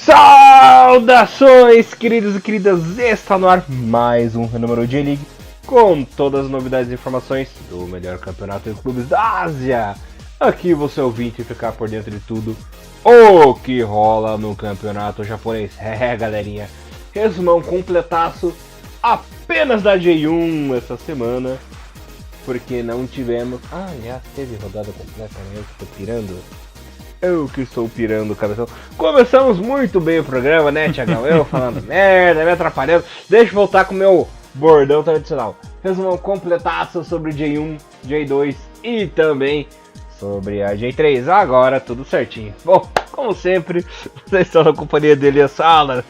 Saudações, queridos e queridas! Está no ar mais um Renúmero J-League com todas as novidades e informações do melhor campeonato de clubes da Ásia. Aqui você ouvinte ficar por dentro de tudo o que rola no campeonato japonês. Galerinha, resumão completaço apenas da J1 essa semana, porque não tivemos... já teve rodada completa, né? Eu que estou pirando o cabeção. Começamos muito bem o programa, né, Thiagão? Eu falando merda, me atrapalhando. Deixa eu voltar com o meu bordão tradicional. Resumão completaço sobre J1, J2 e também sobre a J3. Agora tudo certinho. Bom, como sempre, vocês estão na companhia dele, a sala.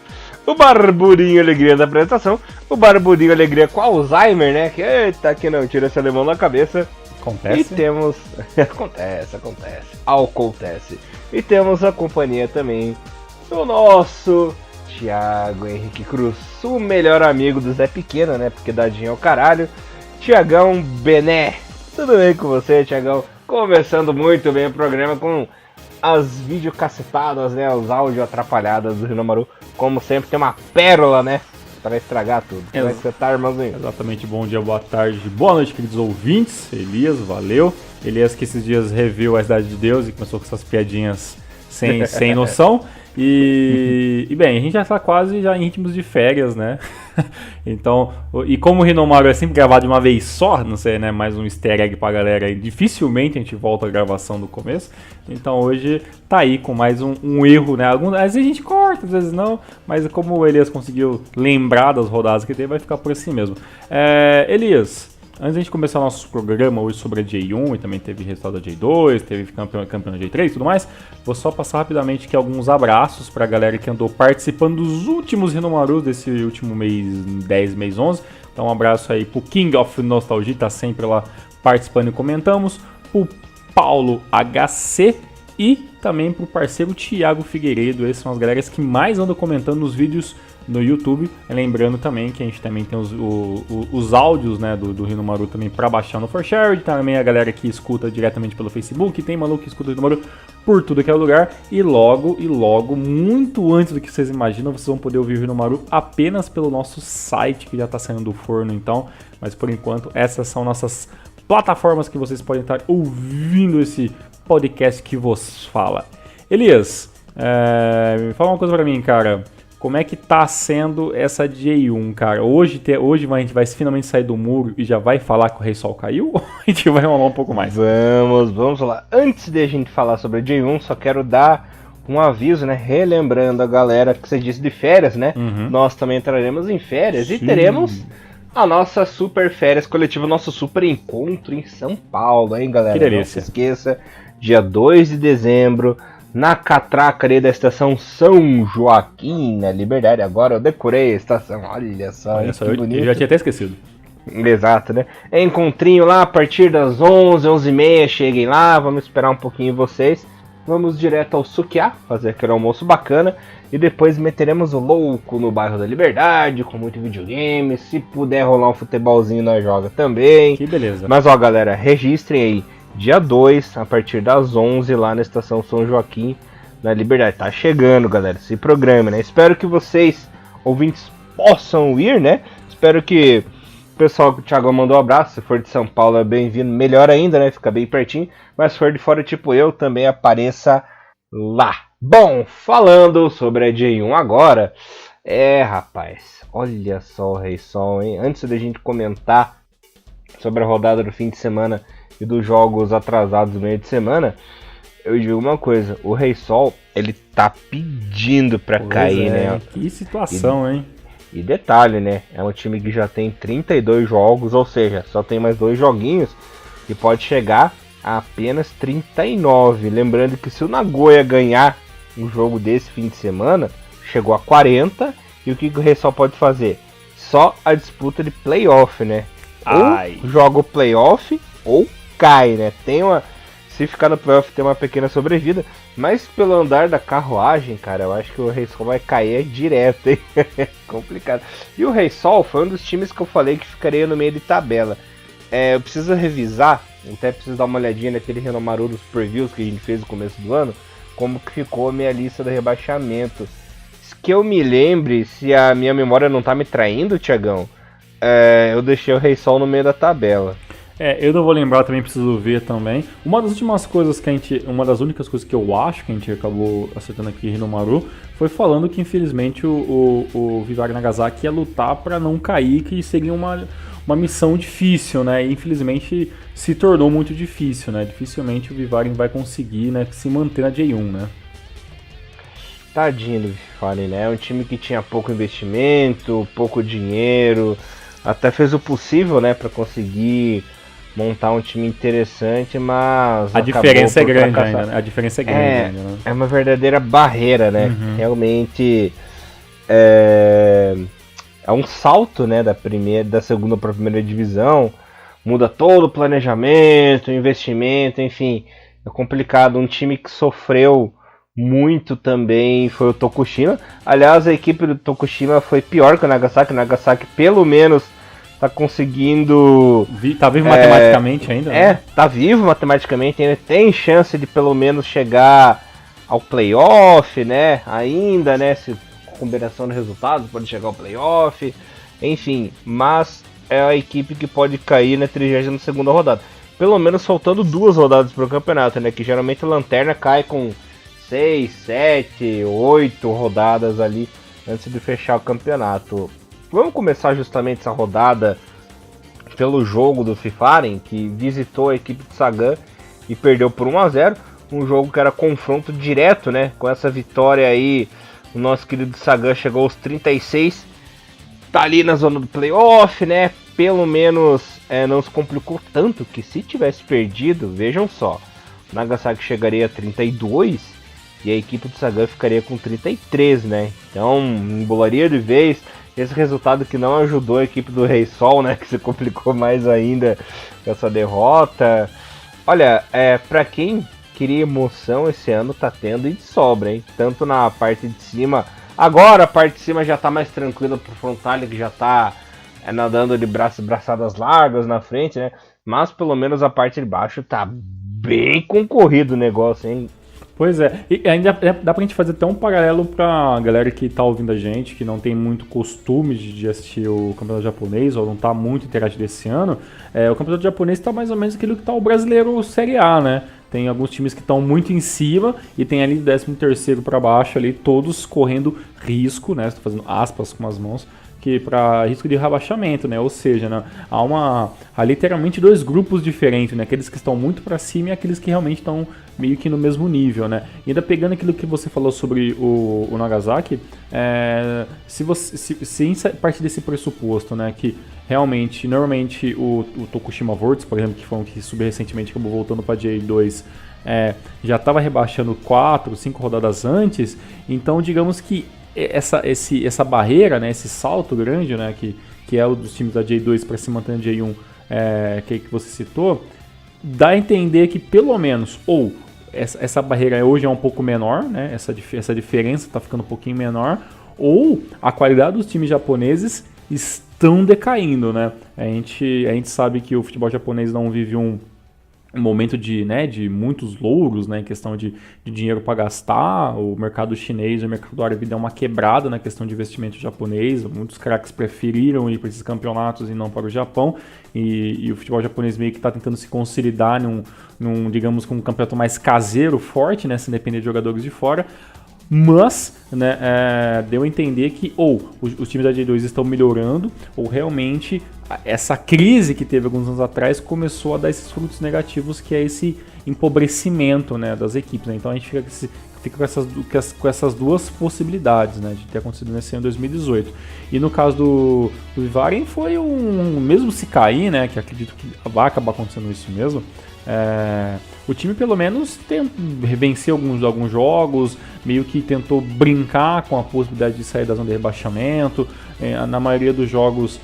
O Barburinho Alegria da apresentação. O Barburinho Alegria com Alzheimer, né? Que eita, que não tira esse alemão da cabeça. Acontece? E temos... Acontece. E temos a companhia também do nosso Thiago Henrique Cruz, o melhor amigo do Zé Pequeno, né? Porque dadinho é o caralho. Thiagão Bené. Tudo bem com você, Thiagão? Começando muito bem o programa com as videocacetadas, né? Os áudios atrapalhados do Rinomaru. Como sempre, tem uma pérola, né? Para estragar tudo. Como é que você tá, irmãozinho? Exatamente, bom dia, boa tarde, boa noite, queridos ouvintes. Elias, valeu. Elias que esses dias reviu a Cidade de Deus e começou com essas piadinhas sem noção. E bem, a gente já está quase já em ritmos de férias, né? Então, e como o Rinomaru é sempre gravado de uma vez só, não sei, né? Mais um easter egg pra galera aí, dificilmente a gente volta a gravação do começo. Então hoje tá aí com mais um erro, né? Às vezes a gente corta, às vezes não, mas como o Elias conseguiu lembrar das rodadas que teve, vai ficar por assim mesmo. Elias, antes da gente começar o nosso programa hoje sobre a J1 e também teve resultado da J2, teve campeão da J3 e tudo mais, vou só passar rapidamente aqui alguns abraços pra galera que andou participando dos últimos Rinomarus desse último mês 10, mês 11. Então um abraço aí pro King of Nostalgia, tá sempre lá participando e comentamos, pro Paulo HC e também pro parceiro Thiago Figueiredo. Esses são as galeras que mais andam comentando nos vídeos no YouTube. Lembrando também que a gente também tem os áudios, né, do Rinomaru também para baixar no ForShare. Também a galera que escuta diretamente pelo Facebook. Tem maluco que escuta o Rinomaru por tudo que é lugar. E logo, muito antes do que vocês imaginam, vocês vão poder ouvir o Rinomaru apenas pelo nosso site, que já está saindo do forno então. Mas por enquanto essas são nossas plataformas que vocês podem estar ouvindo esse podcast que vos fala. Elias, me fala uma coisa pra mim, cara. Como é que tá sendo essa J1, cara? Hoje a gente vai finalmente sair do muro e já vai falar que o Rei Sol caiu? Ou a gente vai rolar um pouco mais? Vamos lá. Antes de a gente falar sobre a J1, só quero dar um aviso, né? Relembrando a galera que você disse de férias, né? Uhum. Nós também entraremos em férias. Sim. E teremos a nossa super férias coletiva, nosso super encontro em São Paulo, hein, galera? Que delícia. Não se esqueça, dia 2 de dezembro, na catraca ali da estação São Joaquim, na Liberdade. Agora eu decorei a estação, olha só que bonito. Eu já tinha até esquecido. Exato, né? Encontrinho lá a partir das 11, 11h30, cheguem lá, vamos esperar um pouquinho vocês. Vamos direto ao Sukiá, fazer aquele almoço bacana. E depois meteremos o louco no bairro da Liberdade, com muito videogame. Se puder rolar um futebolzinho, nós joga também. Que beleza. Mas ó, galera, registrem aí. Dia 2, a partir das 11, lá na estação São Joaquim, na Liberdade. Tá chegando, galera, esse programa, né? Espero que vocês, ouvintes, possam ir, né? Espero que o pessoal que o Thiago mandou um abraço. Se for de São Paulo, é bem-vindo. Melhor ainda, né? Fica bem pertinho. Mas se for de fora, tipo eu, também apareça lá. Bom, falando sobre a J1 agora. Rapaz, olha só o Rei Sol, hein? Antes da gente comentar sobre a rodada do fim de semana e dos jogos atrasados no meio de semana, eu digo uma coisa, o Rei Sol, ele tá pedindo pra cair, né? Que situação, hein? E detalhe, né? É um time que já tem 32 jogos, ou seja, só tem mais 2 joguinhos e pode chegar a apenas 39. Lembrando que se o Nagoya ganhar um jogo desse fim de semana, chegou a 40, e o que o Rei Sol pode fazer? Só a disputa de playoff, né? Ou joga o playoff ou cai, né? Se ficar no playoff tem uma pequena sobrevida, mas pelo andar da carruagem, cara, eu acho que o Rei Sol vai cair direto, hein? Complicado. E o Rei Sol foi um dos times que eu falei que ficaria no meio de tabela. Eu preciso revisar, até preciso dar uma olhadinha naquele Rinomaru dos previews que a gente fez no começo do ano, como que ficou a minha lista de rebaixamento. que eu me lembre, se a minha memória não tá me traindo, Thiagão, eu deixei o Rei Sol no meio da tabela. Eu não vou lembrar, também preciso ver também. Uma das únicas coisas que eu acho que a gente acabou acertando aqui em Hinomaru foi falando que infelizmente o Vivari Nagasaki ia lutar para não cair, que seria uma missão difícil, né? E infelizmente se tornou muito difícil, né? Dificilmente o Vivari vai conseguir, né, se manter na J1, né? Tadinho do Vivari, né? É um time que tinha pouco investimento, pouco dinheiro, até fez o possível, né, para conseguir montar um time interessante, mas a diferença é grande ainda, né? A diferença é grande ainda, né? É uma verdadeira barreira, né? Uhum. Realmente é um salto, né, da segunda para a primeira divisão, muda todo o planejamento, investimento, enfim, é complicado. Um time que sofreu muito também foi o Tokushima. Aliás, a equipe do Tokushima foi pior que o Nagasaki. O Nagasaki pelo menos tá conseguindo... Tá vivo matematicamente ainda? Né? Tá vivo matematicamente, ainda tem chance de pelo menos chegar ao playoff, né? Ainda, né? Se combinação de resultados pode chegar ao playoff, enfim. Mas é a equipe que pode cair na 32ª rodada. Pelo menos faltando 2 rodadas para o campeonato, né? Que geralmente a lanterna cai com 6, 7, 8 rodadas ali antes de fechar o campeonato. Vamos começar justamente essa rodada pelo jogo do Fifaren, que visitou a equipe de Sagan e perdeu por 1-0. Um jogo que era confronto direto, né? Com essa vitória aí, o nosso querido Sagan chegou aos 36. Tá ali na zona do playoff, né? Pelo menos não se complicou tanto, que se tivesse perdido, vejam só, o Nagasaki chegaria a 32 e a equipe do Sagan ficaria com 33, né? Então, embolaria de vez. Esse resultado que não ajudou a equipe do Rei Sol, né? Que se complicou mais ainda com essa derrota. Olha, pra quem queria emoção, esse ano tá tendo e de sobra, hein? Tanto na parte de cima. Agora a parte de cima já tá mais tranquila pro Frontale, que já tá nadando de braçadas largas na frente, né? Mas pelo menos a parte de baixo tá bem concorrido o negócio, hein? Pois é, e ainda dá pra gente fazer até um paralelo pra galera que tá ouvindo a gente, que não tem muito costume de assistir o campeonato japonês, ou não tá muito interagido esse ano. O campeonato japonês tá mais ou menos aquilo que tá o brasileiro Série A, né? Tem alguns times que estão muito em cima e tem ali 13º para baixo ali, todos correndo risco, né? Estou fazendo aspas com as mãos, que para risco de rebaixamento, né? Ou seja, né? Há literalmente 2 grupos diferentes, né? Aqueles que estão muito para cima e aqueles que realmente estão meio que no mesmo nível, né? E ainda pegando aquilo que você falou sobre o Nagasaki, se partir desse pressuposto, né? Que realmente, normalmente o Tokushima Vortex, por exemplo, que foi um que subiu recentemente, acabou voltando para J2, já estava rebaixando 4, 5 rodadas antes, então digamos que essa barreira, né, esse salto grande, né, que é o dos times da J2 para se manter na J1, que você citou, dá a entender que pelo menos, ou essa barreira hoje é um pouco menor, né, essa diferença está ficando um pouquinho menor, ou a qualidade dos times japoneses estão decaindo, né? A gente sabe que o futebol japonês não vive um momento de muitos louros, né, em questão de dinheiro para gastar. O mercado chinês e o mercado árabe dão uma quebrada na questão de investimento japonês. Muitos craques preferiram ir para esses campeonatos e não para o Japão. E o futebol japonês meio que está tentando se consolidar num, digamos, com um campeonato mais caseiro, forte, né, sem depender de jogadores de fora. Mas, né, deu a entender que os times da J2 estão melhorando, ou realmente essa crise que teve alguns anos atrás começou a dar esses frutos negativos, que é esse empobrecimento, né, das equipes. Né? Então a gente fica com essas 2 possibilidades, né, de ter acontecido nesse ano 2018. E no caso do Vivaren foi mesmo se cair, né, que acredito que vai acabar acontecendo isso mesmo, o time pelo menos venceu alguns jogos, meio que tentou brincar com a possibilidade de sair da zona de rebaixamento. Na maioria dos jogos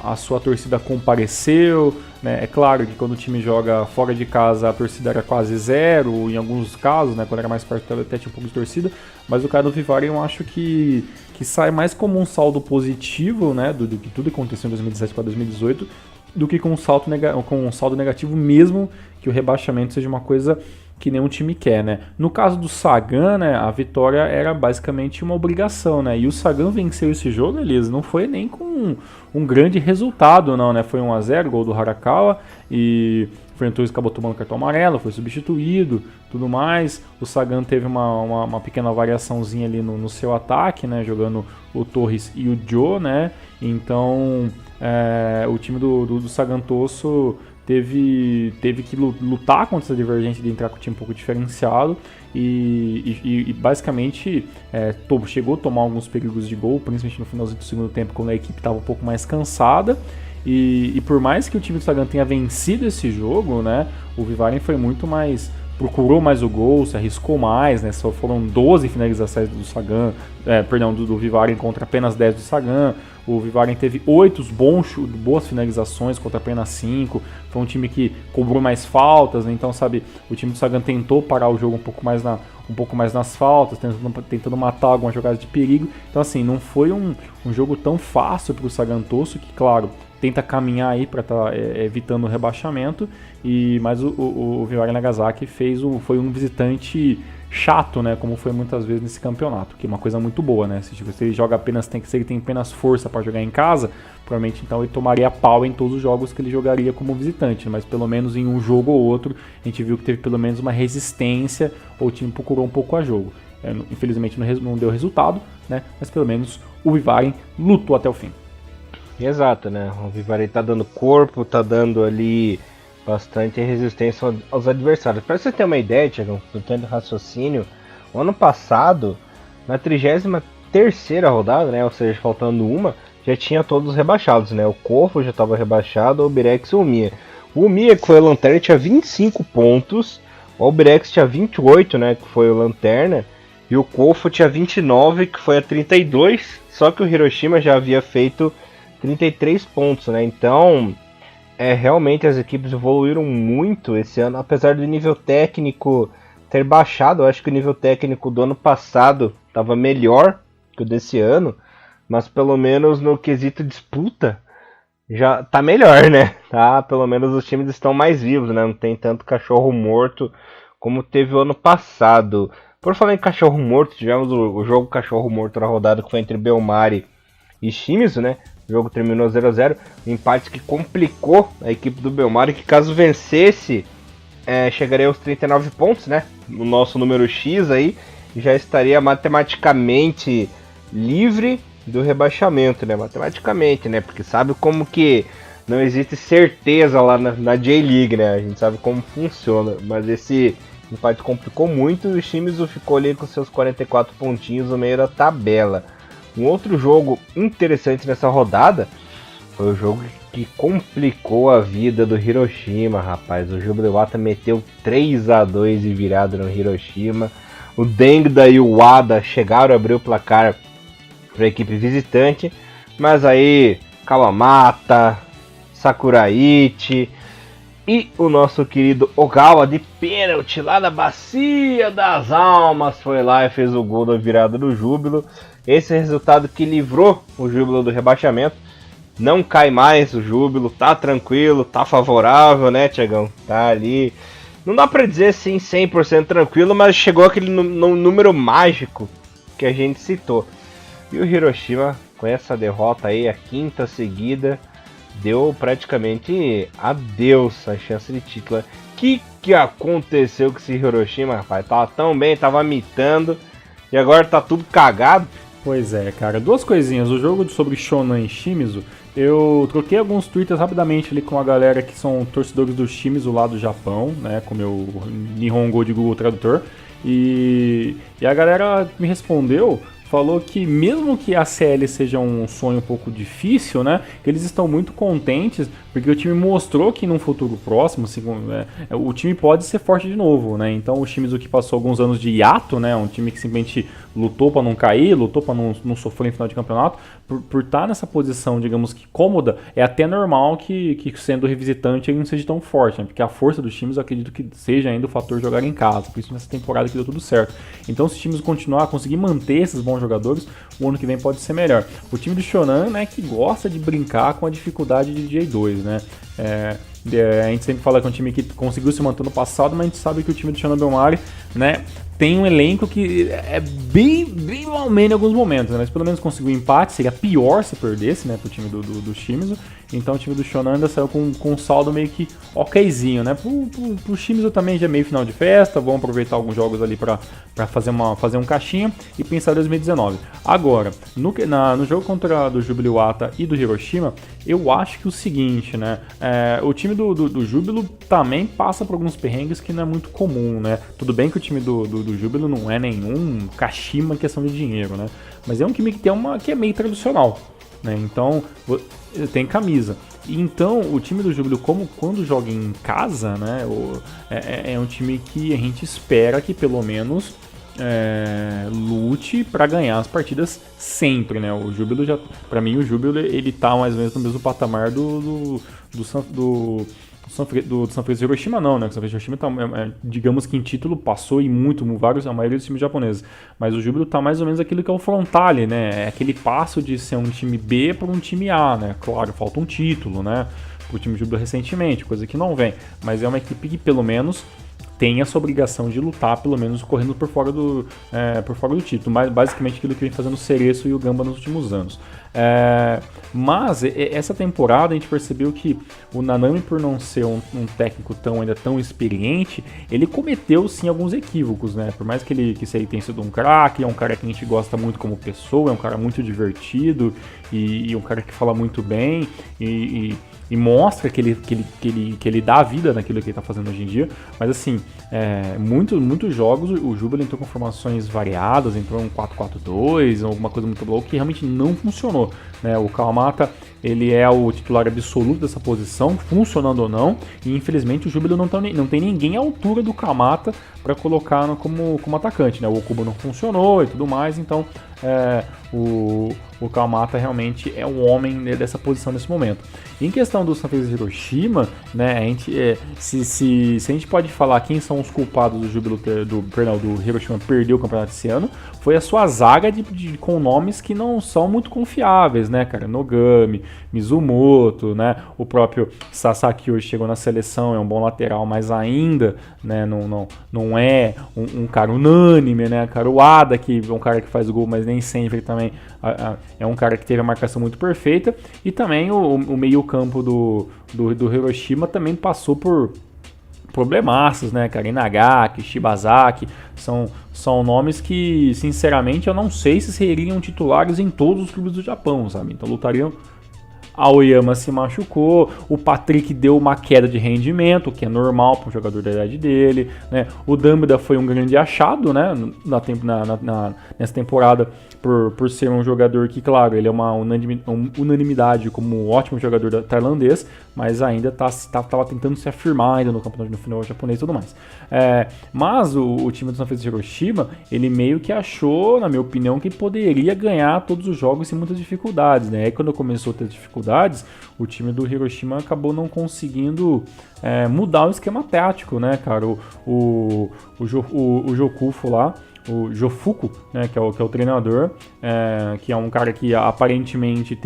a sua torcida compareceu, né? É claro que quando o time joga fora de casa a torcida era quase 0, em alguns casos, né, quando era mais perto até tinha um pouco de torcida, mas o cara do Vivaren eu acho que sai mais como um saldo positivo, né, do que tudo que aconteceu em 2017 para 2018, do que com um saldo negativo, mesmo que o rebaixamento seja uma coisa que nenhum time quer, né? No caso do Sagan, né, a vitória era basicamente uma obrigação, né? E o Sagan venceu esse jogo, Elias, não foi nem com um grande resultado, não, né? Foi 1-0, gol do Harakawa, e o Fernando Torres acabou tomando cartão amarelo, foi substituído, tudo mais. O Sagan teve uma pequena variaçãozinha ali no seu ataque, né? Jogando o Torres e o Joe, né? Então, o time do Sagan Tosso teve que lutar contra essa divergência de entrar com o time um pouco diferenciado e basicamente chegou a tomar alguns perigos de gol, principalmente no finalzinho do segundo tempo, quando a equipe estava um pouco mais cansada. E por mais que o time do Sagan tenha vencido esse jogo, né, o Vivaren foi muito mais, procurou mais o gol, se arriscou mais, né, só foram 12 finalizações do Sagan, do Vivaren contra apenas 10 do Sagan. O Vivaren teve 8 boas finalizações contra apenas 5. Foi um time que cobrou mais faltas, né? Então, sabe, o time do Sagan tentou parar o jogo um pouco mais nas faltas, tentando matar algumas jogadas de perigo. Então, assim, não foi um jogo tão fácil para o Sagan Tosso, que, claro, tenta caminhar aí para estar evitando o rebaixamento. Mas o Vivaren Nagasaki foi um visitante chato, né, como foi muitas vezes nesse campeonato, que é uma coisa muito boa, né, se ele joga apenas, se ele tem apenas força para jogar em casa, provavelmente então ele tomaria pau em todos os jogos que ele jogaria como visitante, mas pelo menos em um jogo ou outro, a gente viu que teve pelo menos uma resistência, ou o time procurou um pouco a jogo. Infelizmente não deu resultado, né, mas pelo menos o Vivaren lutou até o fim. Exato, né, o Vivaren tá dando corpo, tá dando ali bastante resistência aos adversários. Para você ter uma ideia, Thiago, do tempo de raciocínio, o ano passado, na 33ª rodada, né, ou seja, faltando uma, já tinha todos rebaixados, né? O Corfo já estava rebaixado, o Albirex e o Umia. O Umia, que foi o Lanterna, tinha 25 pontos, o Albirex tinha 28, né, que foi o Lanterna, e o Corfo tinha 29, que foi a 32, só que o Hiroshima já havia feito 33 pontos, né? Então, realmente as equipes evoluíram muito esse ano, apesar do nível técnico ter baixado. Eu acho que o nível técnico do ano passado estava melhor que o desse ano, mas pelo menos no quesito disputa já tá melhor, né? Tá? Pelo menos os times estão mais vivos, né? Não tem tanto cachorro morto como teve o ano passado. Por falar em cachorro morto, tivemos o jogo cachorro morto na rodada, que foi entre Belmari e Shimizu, né? O jogo terminou 0-0, um empate que complicou a equipe do Belmari, que caso vencesse, chegaria aos 39 pontos, né? O nosso número X aí já estaria matematicamente livre do rebaixamento, né? Matematicamente, né? Porque sabe como que não existe certeza lá na J-League, né? A gente sabe como funciona, mas esse empate complicou muito e o Shimizu ficou ali com seus 44 pontinhos no meio da tabela. Um outro jogo interessante nessa rodada foi o jogo que complicou a vida do Hiroshima, rapaz. O Jubilewata meteu 3-2 de virada no Hiroshima. O Dengda e o Wada chegaram a abrir o placar para a equipe visitante, mas aí Kawamata, Sakuraichi e o nosso querido Ogawa de pênalti lá da Bacia das Almas foi lá e fez o gol da virada do Júbilo. Esse resultado que livrou o Júbilo do rebaixamento. Não cai mais o Júbilo, tá tranquilo, tá favorável, né, Thiagão? Tá ali. Não dá pra dizer assim 100% tranquilo, mas chegou aquele número mágico que a gente citou. E o Hiroshima, com essa derrota aí, a 5ª seguida, deu praticamente adeus a chance de título. Que aconteceu com esse Hiroshima, rapaz? Tava tão bem, tava mitando, e agora tá tudo cagado. Pois é, cara. Duas coisinhas. O jogo sobre Shonan e Shimizu, eu troquei alguns tweets rapidamente ali com a galera que são torcedores do Shimizu lá do Japão, né, com o meu Nihongo de Google Tradutor, e a galera me respondeu, falou que mesmo que a CL seja um sonho um pouco difícil, né, que eles estão muito contentes, porque o time mostrou que num futuro próximo, assim, o time pode ser forte de novo, né, então o Shimizu que passou alguns anos de hiato, né, um time que simplesmente lutou para não cair, lutou para não sofrer em final de campeonato, por estar nessa posição, digamos que cômoda, é até normal que sendo revisitante ele não seja tão forte, né, porque a força dos times eu acredito que seja ainda o fator jogar em casa, por isso nessa temporada que deu tudo certo. Então se os times continuar a conseguir manter esses bons jogadores, o ano que vem pode ser melhor. O time do Shonan, né, que gosta de brincar com a dificuldade de J2, né, A gente sempre fala que é um time que conseguiu se manter no passado, mas a gente sabe que o time do Shonan Bellmare, né, tem um elenco que é bem mal menos em alguns momentos, né? Mas pelo menos conseguiu um empate, seria pior se perdesse, né, pro time do Shimizu. Então o time do Shonan ainda saiu com um saldo meio que okzinho, né? Pro Shimizu também já é meio final de festa, vão aproveitar alguns jogos ali pra fazer um caixinha e pensar em 2019. Agora, no jogo contra do Júbilo Iwata e do Hiroshima, eu acho que o seguinte, né? O time do Júbilo também passa por alguns perrengues que não é muito comum, né? Tudo bem que o time do Júbilo não é nenhum Kashima em questão de dinheiro, né? Mas é um time que é meio tradicional, né? Então, tem camisa. Então, o time do Júbilo, como quando joga em casa, né? É um time que a gente espera que pelo menos lute para ganhar as partidas sempre, né? O Júbilo para mim o Júbilo ele tá mais ou menos no mesmo patamar do Sanfrecce Hiroshima não, né? O Sanfrecce Hiroshima tá, digamos que em título passou e a maioria dos times japoneses, mas o Júbilo tá mais ou menos aquilo que é o Frontale, né? É aquele passo de ser um time B para um time A, né? Claro, falta um título, né? Pro time do Júbilo recentemente, coisa que não vem, mas é uma equipe que pelo menos tem essa obrigação de lutar, pelo menos correndo por fora do título, mas basicamente aquilo que vem fazendo o Cereço e o Gamba nos últimos anos. Mas essa temporada a gente percebeu que o Nanami, por não ser um técnico ainda tão experiente, ele cometeu sim alguns equívocos, né? Por mais que ele tenha sido um craque, é um cara que a gente gosta muito como pessoa, é um cara muito divertido e um cara que fala muito bem e mostra que ele dá a vida naquilo que ele está fazendo hoje em dia. Mas assim, muitos jogos o Júbilo entrou com formações variadas, entrou um 4-4-2, alguma coisa muito louca que realmente não funcionou, né? O Kawamata, ele é o titular absoluto dessa posição, funcionando ou não, e infelizmente o Júbilo não tem ninguém à altura do Kawamata para colocar como atacante, né? O Okubo não funcionou e tudo mais, então o Kawamata realmente é um homem dessa posição nesse momento. Em questão do Sanfrecce Hiroshima, né, se a gente pode falar quem são os culpados do Júbilo do Hiroshima perder o campeonato esse ano, foi a sua zaga com nomes que não são muito confiáveis, né, cara? Nogami, Mizumoto, né? O próprio Sasaki hoje chegou na seleção, é um bom lateral, mas ainda, né, não é um cara unânime, né? Cara, o Ada, que é um cara que faz gol, mas nem sempre também é um cara que teve a marcação muito perfeita. E também o meio-campo do Hiroshima também passou por problemaços, né, cara? Inagaki, Shibazaki, são nomes que, sinceramente, eu não sei se seriam titulares em todos os clubes do Japão, sabe? Então lutariam. A Oyama se machucou, o Patrick deu uma queda de rendimento, que é normal para um jogador da idade dele, né? O Dambida foi um grande achado, né? Nessa temporada, por ser um jogador que, claro, ele é uma unanimidade como um ótimo jogador tailandês, mas ainda estava tentando se afirmar ainda no campeonato no final japonês e tudo mais. Mas o time do Sanfrecce Hiroshima, ele meio que achou, na minha opinião, que poderia ganhar todos os jogos sem muitas dificuldades, né? Aí quando começou a ter dificuldades, o time do Hiroshima acabou não conseguindo mudar o esquema tático, né, cara? O Jokufu lá, o Jofuku, né, que é o treinador, que é um cara que aparentemente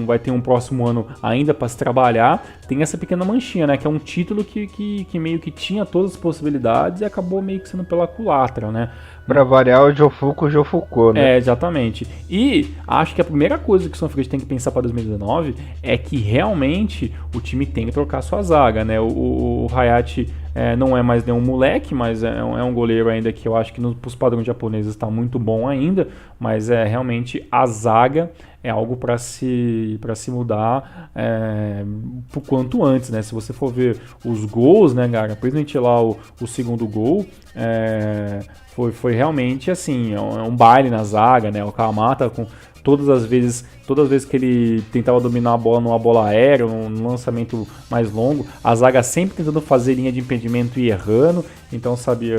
vai ter um próximo ano ainda para se trabalhar, tem essa pequena manchinha, né, que é um título que meio que tinha todas as possibilidades e acabou meio que sendo pela culatra, né. Pra variar, o Jofuku, né? Exatamente. E acho que a primeira coisa que o Sanfrecce tem que pensar para 2019 é que realmente o time tem que trocar sua zaga, né? O Hayashi não é mais nenhum moleque, mas é um goleiro ainda que eu acho que nos padrões japoneses está muito bom ainda, mas realmente a zaga é algo para se mudar por quanto antes, né? Se você for ver os gols, né, cara, principalmente lá o segundo gol, foi realmente assim, um baile na zaga, né? O Kawamata com todas as vezes que ele tentava dominar a bola numa bola aérea, num lançamento mais longo, a zaga sempre tentando fazer linha de impedimento e errando. Então, sabe,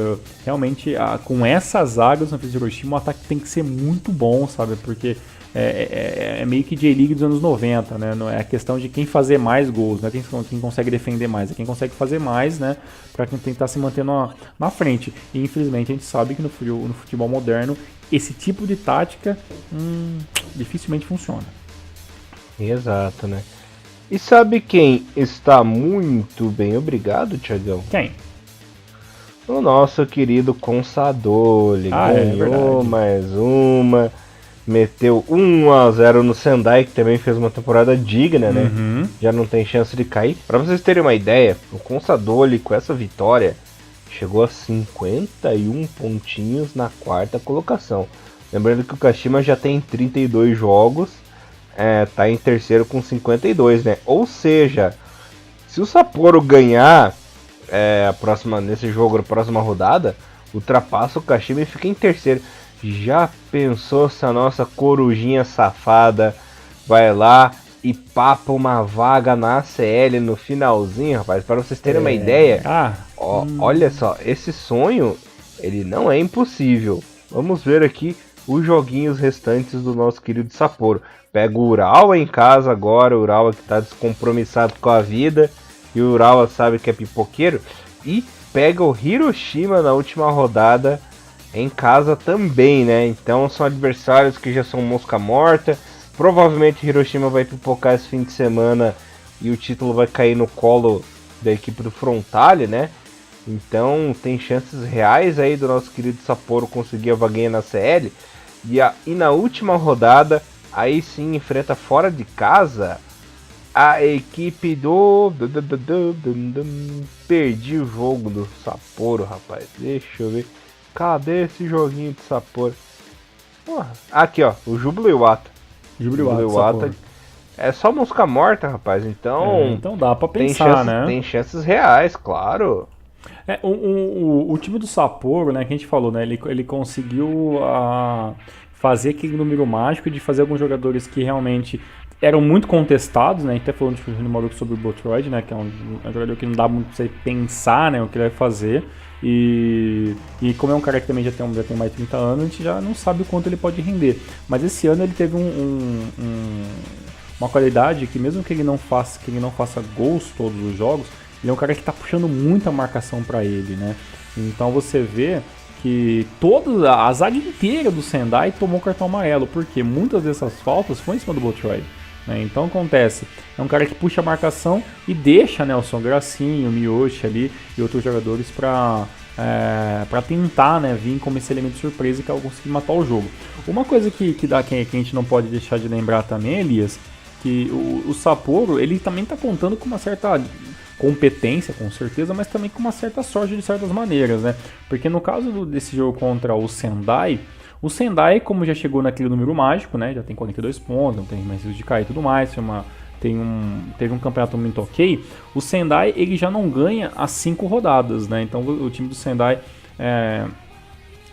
realmente com essa zaga do Sanfrecce Hiroshima, o ataque tem que ser muito bom, sabe? Porque é meio que J-League dos anos 90, né? Não é a questão de quem fazer mais gols, não é quem consegue defender mais, é quem consegue fazer mais, né? Para quem tentar se manter na frente. E infelizmente a gente sabe que no futebol moderno esse tipo de tática dificilmente funciona. Exato, né? E sabe quem está muito bem, obrigado, Thiagão? Quem? O nosso querido Consadole. Ganhou mais uma. Meteu 1-0 no Sendai, que também fez uma temporada digna, né? Já não tem chance de cair. Pra vocês terem uma ideia, o Consadole, com essa vitória, chegou a 51 pontinhos na quarta colocação. Lembrando que o Kashima já tem 32 jogos, tá em terceiro com 52, né? Ou seja, se o Sapporo ganhar nesse jogo, na próxima rodada, ultrapassa o Kashima e fica em terceiro. Já pensou se a nossa corujinha safada vai lá e papa uma vaga na ACL no finalzinho, rapaz? Para vocês terem uma ideia, olha só, esse sonho, ele não é impossível. Vamos ver aqui os joguinhos restantes do nosso querido Sapporo. Pega o Urawa em casa agora, o Urawa que está descompromissado com a vida, e o Urawa sabe que é pipoqueiro, e pega o Hiroshima na última rodada em casa também, né? Então são adversários que já são mosca morta. Provavelmente Hiroshima vai pipocar esse fim de semana e o título vai cair no colo da equipe do Frontale, né? Então tem chances reais aí do nosso querido Sapporo conseguir a vaguinha na CL. E na última rodada, aí sim enfrenta fora de casa a equipe do... Perdi o jogo do Sapporo, rapaz. Deixa eu ver. Cadê esse joguinho de Sapporo? Porra. Aqui, ó. O Júbilo Iwata. Júbilo Iwata. É só mosca morta, rapaz. Então... então dá pra pensar, né? Tem chances reais, claro. O time do Sapporo, né, que a gente falou, né? Ele conseguiu fazer aquele número mágico de fazer alguns jogadores que realmente eram muito contestados, né? A gente até falou no Maluco sobre o Botroid, né? Que é um jogador que não dá muito pra você pensar, né? O que ele vai fazer. E como é um cara que também já tem mais de 30 anos, a gente já não sabe o quanto ele pode render. Mas esse ano ele teve uma qualidade que mesmo que ele não faça gols todos os jogos, ele é um cara que está puxando muita marcação para ele, né? Então você vê que toda a zaga inteira do Sendai tomou cartão amarelo, porque muitas dessas faltas foram em cima do Botroid. Então acontece, é um cara que puxa a marcação e deixa, né, o Son Gracinho, o Miyoshi ali e outros jogadores para tentar, né, vir como esse elemento de surpresa e conseguir matar o jogo. Uma coisa que a gente não pode deixar de lembrar também, Elias, que o Sapporo, ele também está contando com uma certa competência, com certeza, mas também com uma certa sorte de certas maneiras, né? Porque no caso desse jogo contra o Sendai, como já chegou naquele número mágico, né? Já tem 42 pontos, não tem mais risco de cair e tudo mais, teve um campeonato muito ok. O Sendai, ele já não ganha as 5 rodadas, né? Então o time do Sendai,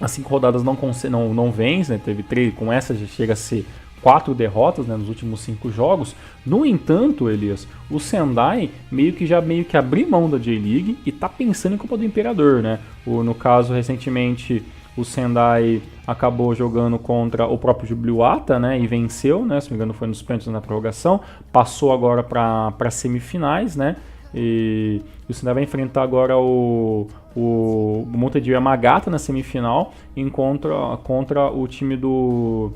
as 5 rodadas não vence, né? Teve 3, com essa já chega a ser 4 derrotas, né, nos últimos 5 jogos. No entanto, Elias, o Sendai meio que abriu mão da J-League e tá pensando em Copa do Imperador, né? No caso, recentemente, o Sendai acabou jogando contra o próprio Júbilo Iwata, né, e venceu, né, se não me engano foi nos pênaltis na prorrogação, passou agora para semifinais, né, e o Sendai vai enfrentar agora o Montedio Yamagata na semifinal contra o time do...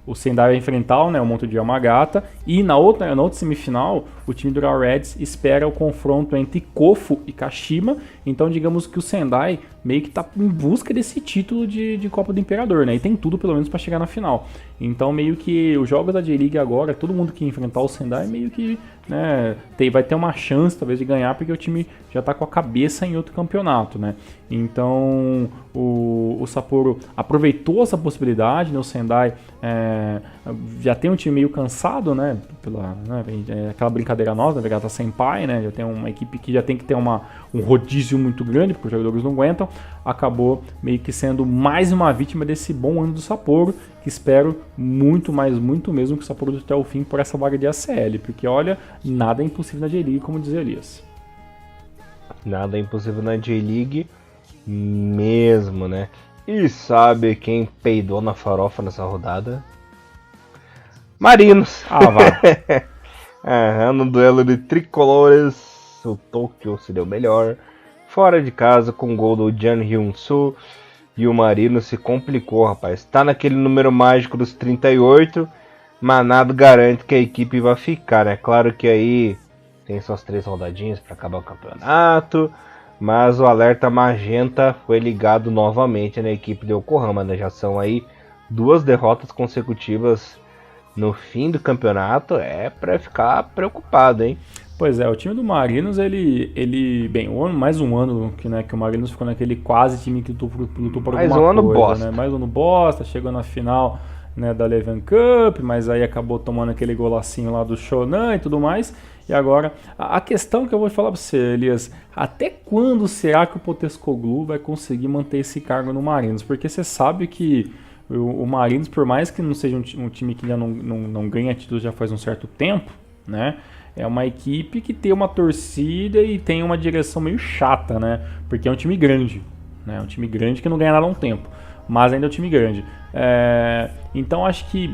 O Sendai vai enfrentar, né, o Montedio Yamagata, e na outra semifinal o time do Urawa Reds espera o confronto entre Kofu e Kashima. Então digamos que o Sendai meio que está em busca desse título de Copa do Imperador, né, e tem tudo pelo menos para chegar na final. Então meio que os jogos da J-League agora, todo mundo que enfrentar o Sendai meio que, né, vai ter uma chance talvez de ganhar, porque o time já está com a cabeça em outro campeonato, né. Então o Sapporo aproveitou essa possibilidade, né, o Sendai já tem um time meio cansado, né, aquela brincadeira nossa, né, Vegata Senpai, né, já tem uma equipe que já tem que ter um rodízio muito grande, porque os jogadores não aguentam, acabou meio que sendo mais uma vítima desse bom ano do Sapporo, que espero muito mesmo que o Sapporo até o fim por essa vaga de ACL, porque olha, nada é impossível na J-League, como dizia Elias. Nada é impossível na J-League mesmo, né? E sabe quem peidou na farofa nessa rodada? Marinos! Vai. No duelo de tricolores, o Tokyo se deu melhor. Fora de casa, com o gol do Jan Hyun-soo. E o Marino se complicou, rapaz. Tá naquele número mágico dos 38. mas nada garante que a equipe vai ficar, né? Claro que aí tem suas 3 rodadinhas para acabar o campeonato, mas o alerta magenta foi ligado novamente na equipe de Yokohama, né? Já são aí 2 derrotas consecutivas no fim do campeonato, é para ficar preocupado, hein? Pois é, o time do Marinos, bem, mais um ano que, né, que o Marinos ficou naquele quase time que lutou por mais alguma um ano coisa, bosta. né? Mais um ano bosta, chegou na final, né, da Leven Cup, mas aí acabou tomando aquele golacinho lá do Shonan e tudo mais. E agora, a questão que eu vou falar pra você, Elias, até quando será que o Postecoglou vai conseguir manter esse cargo no Marinos? Porque você sabe que o Marinos, por mais que não seja um time que já não ganha títulos já faz um certo tempo, né? É uma equipe que tem uma torcida e tem uma direção meio chata, né? Porque é um time grande, né? Um time grande que não ganha nada há um tempo, mas ainda é um time grande. Então acho que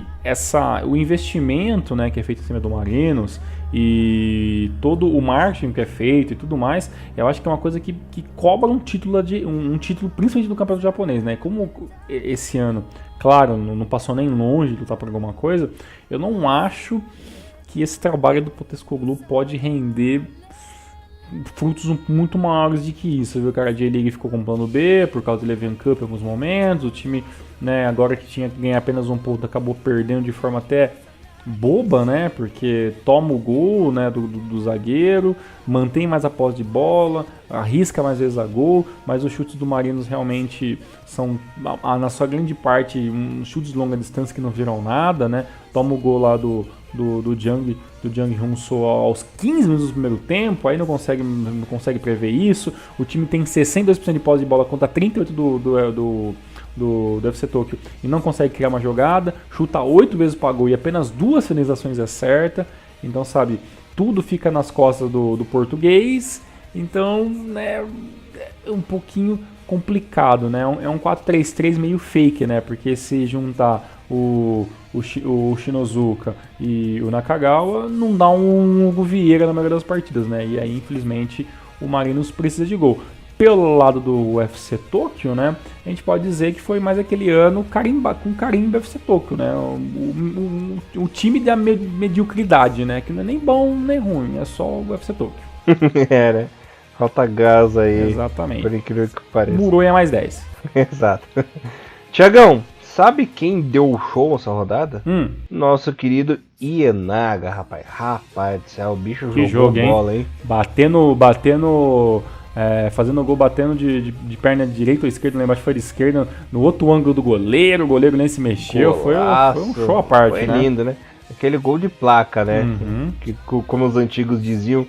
o investimento, né, que é feito em cima do Marinos e todo o marketing que é feito e tudo mais, eu acho que é uma coisa que cobra um título, principalmente no campeonato japonês, né? Como esse ano, claro, não passou nem longe de lutar por alguma coisa, eu não acho que esse trabalho do Postecoglou pode render frutos muito maiores do que isso, viu? Cara, a J-League ficou com plano B por causa do Leven Cup em alguns momentos, o time, né, agora que tinha que ganhar apenas um ponto, acabou perdendo de forma até boba, né, porque toma o gol, né, do zagueiro, mantém mais a posse de bola, arrisca mais vezes a gol, mas os chutes do Marinos realmente são, na sua grande parte, chutes de longa distância que não viram nada, né, toma o gol lá do Jang Hyun-soo aos 15 minutos do primeiro tempo, aí não consegue prever isso. O time tem 62% de posse de bola contra 38% do FC Tokyo e não consegue criar uma jogada, chuta 8 vezes para gol e apenas 2 finalizações é certa. Então, sabe, tudo fica nas costas do português. Então, né, é um pouquinho complicado, né? É um 4-3-3 meio fake, né? Porque se juntar o Shinozuka e o Nakagawa, não dá um Hugo Vieira na maioria das partidas, né? E aí, infelizmente, o Marinos precisa de gol. Pelo lado do UFC Tokyo, né, a gente pode dizer que foi mais aquele ano com carimbo UFC Tokyo, né, o time da mediocridade, né, que não é nem bom nem ruim, é só o UFC Tokyo. Né? Falta gás aí. Exatamente. Por incrível que pareça. Murou é mais 10. Exato. Tiagão, sabe quem deu o show essa rodada? Nosso querido Ienaga, rapaz. Rapaz do céu, o bicho que jogou jogo, bola, hein? Fazendo gol, batendo de perna direita ou esquerda, lá embaixo foi de esquerda, no outro ângulo do goleiro, o goleiro nem se mexeu, foi um show à parte, foi né? lindo, né? Aquele gol de placa, né? Que, como os antigos diziam,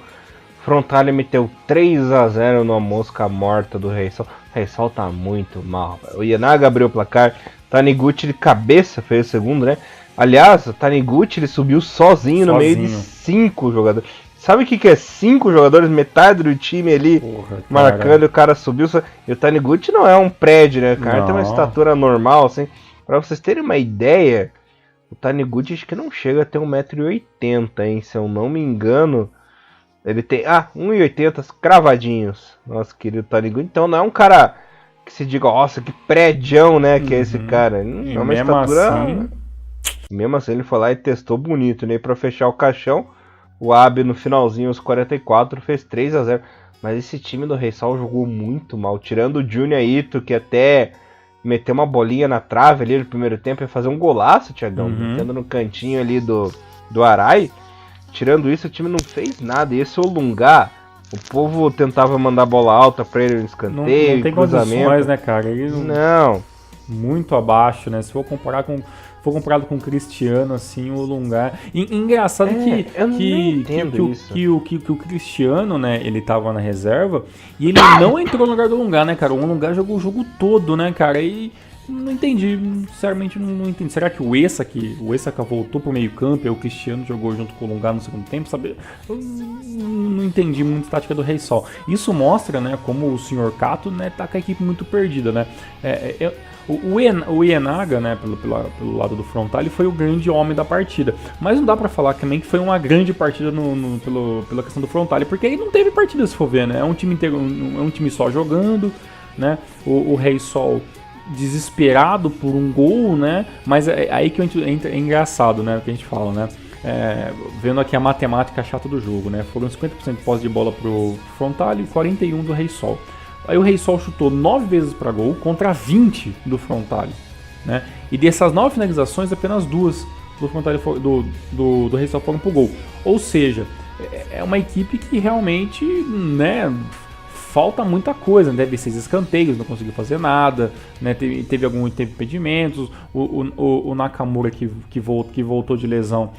Frontale meteu 3-0 numa mosca morta do Reysol. O Reysol tá muito mal, velho. O Ienaga abriu o placar, Taniguchi de cabeça fez o segundo, né? Aliás, o Taniguchi ele subiu sozinho no meio de 5 jogadores. Sabe o que é 5 jogadores, metade do time ali, marcando, e o cara subiu. E o Taniguchi não é um prédio, né? O cara tem uma estatura normal, assim. Pra vocês terem uma ideia, o Taniguchi acho que não chega a ter 1,80m, hein? Se eu não me engano, ele tem 1,80m cravadinhos. Nosso querido Taniguchi. Então não é um cara que se diga, nossa, que prédião, né? Que é esse cara. Não é uma estatura. Mesmo assim, ele foi lá e testou bonito, né? E pra fechar o caixão, o Abe no finalzinho, aos 44, fez 3-0. Mas esse time do Reysol jogou muito mal. Tirando o Junya Ito, que até meteu uma bolinha na trave ali no primeiro tempo, ia fazer um golaço, Thiagão. Metendo no cantinho ali do Arai. Tirando isso, o time não fez nada. E esse Olungá, o povo tentava mandar bola alta pra ele no escanteio, não tem cruzamento. Condições, né, cara? Não. Muito abaixo, né? Se for comparado com o Cristiano, assim, o Olungá. Engraçado que o Cristiano, né, ele tava na reserva e ele não entrou no lugar do Olungá, né, cara? O Olungá jogou o jogo todo, né, cara? E não entendi, sinceramente não entendi. Será que o Essaka voltou pro meio campo e o Cristiano jogou junto com o Olungá no segundo tempo, sabe? Eu não entendi muito a tática do Reysol. Isso mostra, né, como o Sr. Kato, né, tá com a equipe muito perdida, né? O Ienaga, né, pelo lado do frontal, ele foi o grande homem da partida. Mas não dá pra falar também que foi uma grande partida pela questão do frontal, porque aí não teve partida, se for ver, né? É um time inteiro, é um time só jogando, né? O Reysol desesperado por um gol, né? Mas é aí que é engraçado, né? O que a gente fala, né? Vendo aqui a matemática chata do jogo, né? Foram 50% de posse de bola pro Frontale e 41% do Rei Sol. Aí o Rei Sol chutou 9 vezes para gol contra 20 do Frontale, né? E dessas 9 finalizações, apenas 2 do Frontale do Rei Sol foram pro gol. Ou seja, é uma equipe que realmente, né, falta muita coisa, né? Teve 6 escanteios, não conseguiu fazer nada, né? Teve impedimentos. O Nakamura que voltou de lesão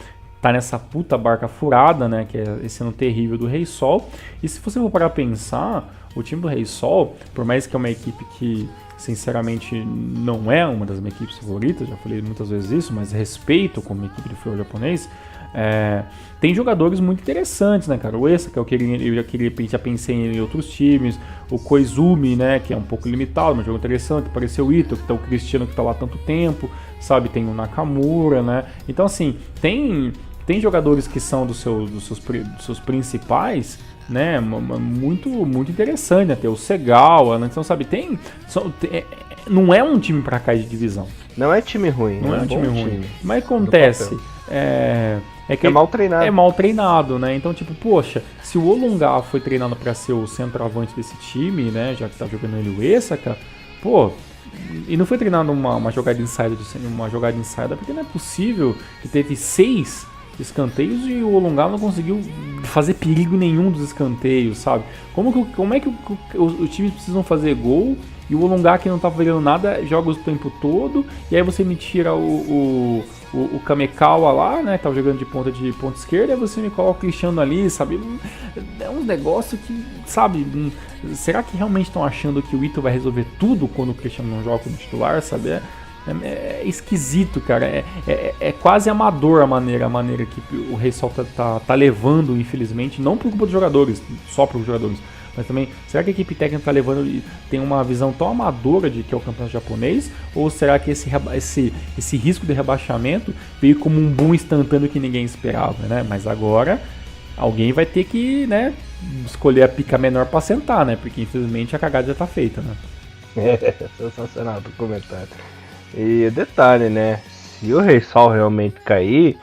tá nessa puta barca furada, né? Que é esse ano terrível do Rei Sol. E se você for parar a pensar, o time do Rei Sol, por mais que é uma equipe que sinceramente não é uma das minhas equipes favoritas, já falei muitas vezes isso, mas respeito como equipe de futebol japonês, tem jogadores muito interessantes, né, cara? O Essa, que eu já pensei em outros times, o Koizumi, né, que é um pouco limitado, mas um jogo interessante, apareceu o Ito, que tá o Cristiano, que tá lá há tanto tempo, sabe? Tem o Nakamura, né? Então, assim, tem jogadores que são dos seus principais, né, muito interessante, né? Tem o Segal, né? Então, sabe, não é um time pra cair de divisão. Não é time ruim. Não é um time ruim. Mas acontece, que é mal treinado. É mal treinado, né? Então, tipo, poxa, se o Olunga foi treinado pra ser o centroavante desse time, né, já que tá jogando ele o Esaka, pô, e não foi treinado uma jogada insider, porque não é possível que teve 6 escanteios e o Olunga não conseguiu fazer perigo nenhum dos escanteios, sabe? Como é que os times precisam fazer gol e o Olunga, que não tá fazendo nada, joga o tempo todo, e aí você me tira o Kamekawa lá, né, que tava jogando de ponta esquerda, e você me coloca o Cristiano ali, sabe? É um negócio que, sabe, será que realmente estão achando que o Ito vai resolver tudo quando o Cristiano não joga como titular, sabe? É esquisito, cara. É quase amador a maneira que o Rei Sol tá levando, infelizmente, não por culpa dos jogadores, só por jogadores, mas também, será que a equipe técnica tá levando e tem uma visão tão amadora de que é o campeonato japonês? Ou será que esse risco de rebaixamento veio como um boom instantâneo que ninguém esperava, né? Mas agora alguém vai ter que, né, escolher a pica menor pra sentar, né? Porque infelizmente a cagada já tá feita, né? Sensacional do comentário. E detalhe, né? Se o Rei Sol realmente cair,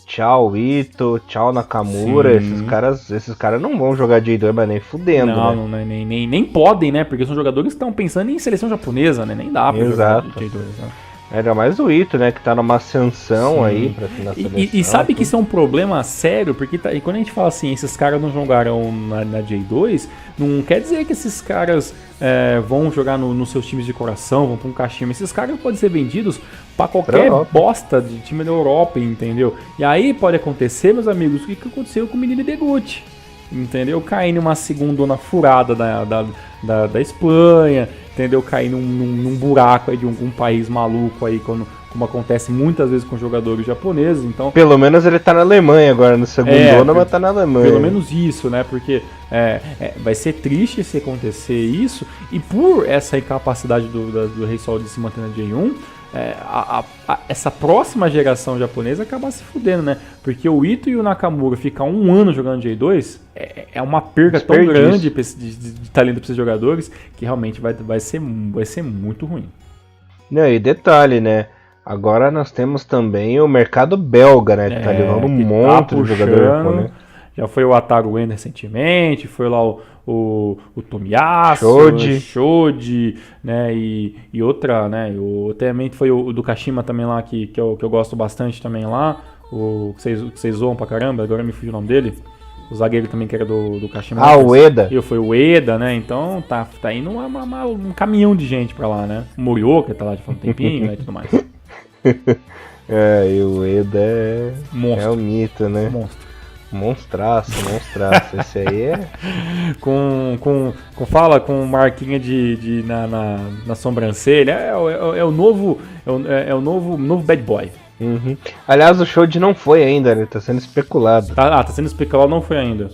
tchau Ito, tchau Nakamura, esses caras não vão jogar J2, mas nem fudendo, não, né? Nem podem, né? Porque são jogadores que estão pensando em seleção japonesa, né? Nem dá pra jogar J2, né? Ainda mais o Ito, né? Que tá numa ascensão aí pra na seleção. E sabe que isso é um problema sério, porque e quando a gente fala assim, esses caras não jogaram na J2, não quer dizer que esses caras vão jogar nos seus times de coração, vão pra um caixinho. Esses caras podem ser vendidos pra qualquer bosta de time da Europa, entendeu? E aí pode acontecer, meus amigos, o que aconteceu com o menino Deguchi, entendeu? Cair numa segundona furada da Espanha, entendeu? Cair num buraco aí de algum país maluco aí, como acontece muitas vezes com jogadores japoneses, então... Pelo menos ele tá na Alemanha agora, no segundo mas tá na Alemanha. Pelo menos isso, né? Porque vai ser triste se acontecer isso, e por essa incapacidade do Rei Sol de se manter na J1, essa próxima geração japonesa acaba se fudendo, né? Porque o Ito e o Nakamura ficar um ano jogando J2 é uma perda tão grande de talento para esses jogadores que realmente vai ser muito ruim. Não, e detalhe, né? Agora nós temos também o mercado belga, né? Que tá levando um monte de jogador japonês. Já foi o Ataru Endo recentemente, foi lá o Tomiyasu, Shoji, né, e outra, né, também foi o do Kashima também lá, que eu gosto bastante também lá, o que vocês zoam pra caramba, agora me fugiu o nome dele, o zagueiro também que era do Kashima. O Eda. E foi o Eda, né, então tá indo um caminhão de gente pra lá, né, o Morioka tá lá de um tempinho, né, e tudo mais. E o Eda é o mito, né? Monstro. Monstraço. Esse aí é. Com marquinha na sobrancelha. É o novo bad boy. Uhum. Aliás, o Shoji não foi ainda, né? Tá sendo especulado. Tá sendo especulado, não foi ainda.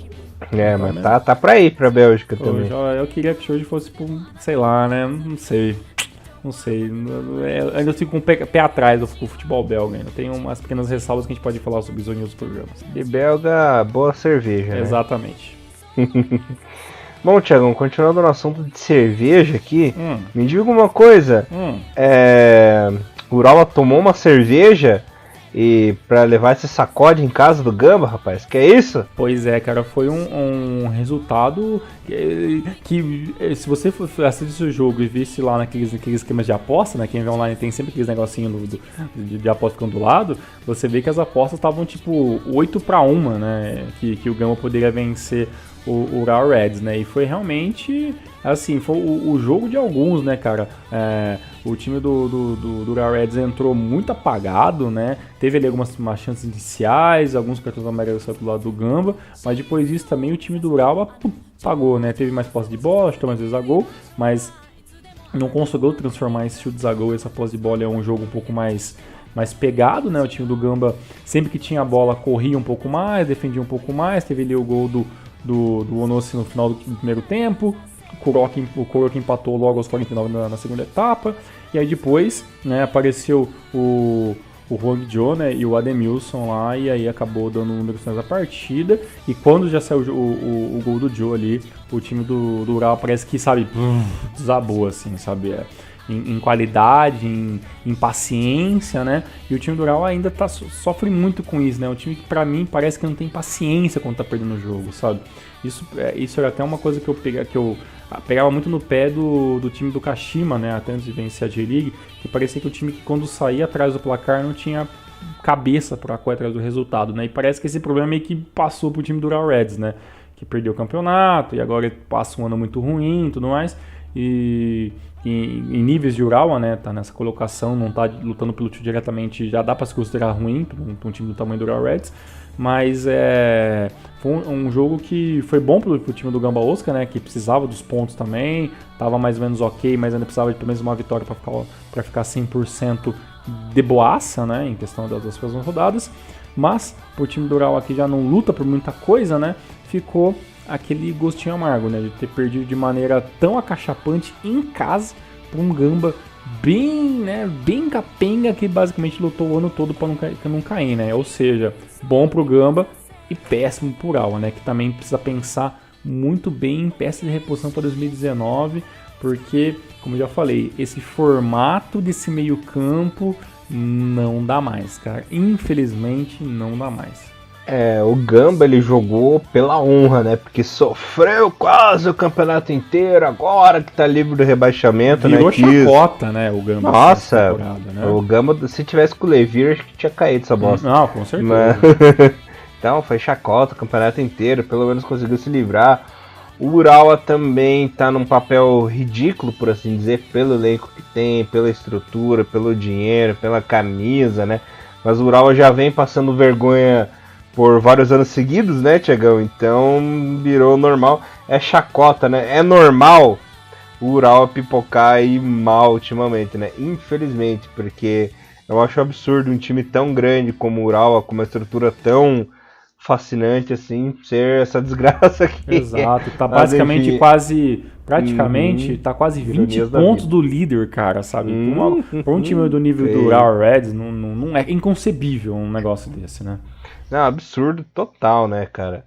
Mas tá pra ir pra Bélgica também. Eu queria que o Shoji fosse sei lá, né? Não sei, ainda fico com o pé atrás do futebol belga ainda. Tem umas pequeas ressalvas que a gente pode falar sobre isso em outros programas. De belga, boa cerveja, né? Exatamente. Bom, Thiagão, continuando no assunto de cerveja aqui, me diga uma coisa. O Urawa tomou uma cerveja e pra levar esse sacode em casa do Gamba, rapaz? Que é isso? Pois é, cara, foi um resultado que se você assistisse o jogo e visse lá naqueles esquemas de aposta, né? Quem vê online tem sempre aqueles negocinhos de aposta ficando do lado, você vê que as apostas estavam tipo 8-1, né? Que o Gamba poderia vencer o Urawa Reds, né? E foi realmente, assim, foi o jogo de alguns, né, cara? O time do Urawa Reds entrou muito apagado, né? Teve ali algumas chances iniciais, alguns cartões amarelos do lado do Gamba, mas depois disso também o time do Urawa pagou, né? Teve mais posse de bola, chutou mais vezes a gol, mas não conseguiu transformar esse chute a gol, essa posse de bola é um jogo um pouco mais pegado, né? O time do Gamba, sempre que tinha a bola, corria um pouco mais, defendia um pouco mais, teve ali o gol do Onossi no final do primeiro tempo, o Kuroki empatou logo aos 49 na segunda etapa, e aí depois, né, apareceu o Hwang Jo, né, e o Ademilson lá, e aí acabou dando números da partida, e quando já saiu o gol do Joe ali, o time do Urawa parece que, sabe, desabou, assim, sabe, em qualidade, em paciência, né? E o time do Urawa ainda sofre muito com isso, né? Um time que pra mim parece que não tem paciência quando tá perdendo o jogo, sabe? Isso era até uma coisa que eu pegava muito no pé do time do Kashima, né? Até antes de vencer a J-League, que parecia que o time que quando saía atrás do placar não tinha cabeça pra correr atrás do resultado, né? E parece que esse problema meio que passou pro time do Urawa Reds, né? Que perdeu o campeonato e agora passa um ano muito ruim e tudo mais. E em níveis de Urawa, né, tá nessa colocação, não tá lutando pelo título diretamente, já dá para se considerar ruim para um time do tamanho do Urawa Reds, mas foi um jogo que foi bom pro time do Gamba Osaka, né, que precisava dos pontos também, tava mais ou menos ok, mas ainda precisava de pelo menos uma vitória para ficar 100% de boaça, né, em questão das próximas rodadas, mas pro time do Urawa que já não luta por muita coisa, né, ficou aquele gostinho amargo, né, de ter perdido de maneira tão acachapante em casa para um Gamba bem capenga que basicamente lutou o ano todo para não cair, né? Ou seja, bom pro Gamba e péssimo pro Urawa, né? Que também precisa pensar muito bem em peça de reposição para 2019, porque, como eu já falei, esse formato desse meio campo não dá mais, cara. Infelizmente, não dá mais. O Gamba ele jogou pela honra, né? Porque sofreu quase o campeonato inteiro, agora que tá livre do rebaixamento, virou né? Chacota, né? O Gamba. Nossa, né? O Gamba, se tivesse com o Levir, acho que tinha caído essa bosta. Não, com certeza. Mas... Então, foi chacota o campeonato inteiro, pelo menos conseguiu se livrar. O Urawa também tá num papel ridículo, por assim dizer, pelo elenco que tem, pela estrutura, pelo dinheiro, pela camisa, né? Mas o Urawa já vem passando vergonha por vários anos seguidos, né, Thiagão? Então virou normal. É chacota, né? É normal o Urawa pipocar aí mal ultimamente, né? Infelizmente, porque eu acho absurdo um time tão grande como o Urawa, com uma estrutura tão fascinante assim, ser essa desgraça aqui. Exato, tá basicamente praticamente tá quase 20 pontos do líder, cara, sabe? Por um time do nível do Urawa Reds, não é inconcebível um negócio desse, né? Não, absurdo total, né, cara?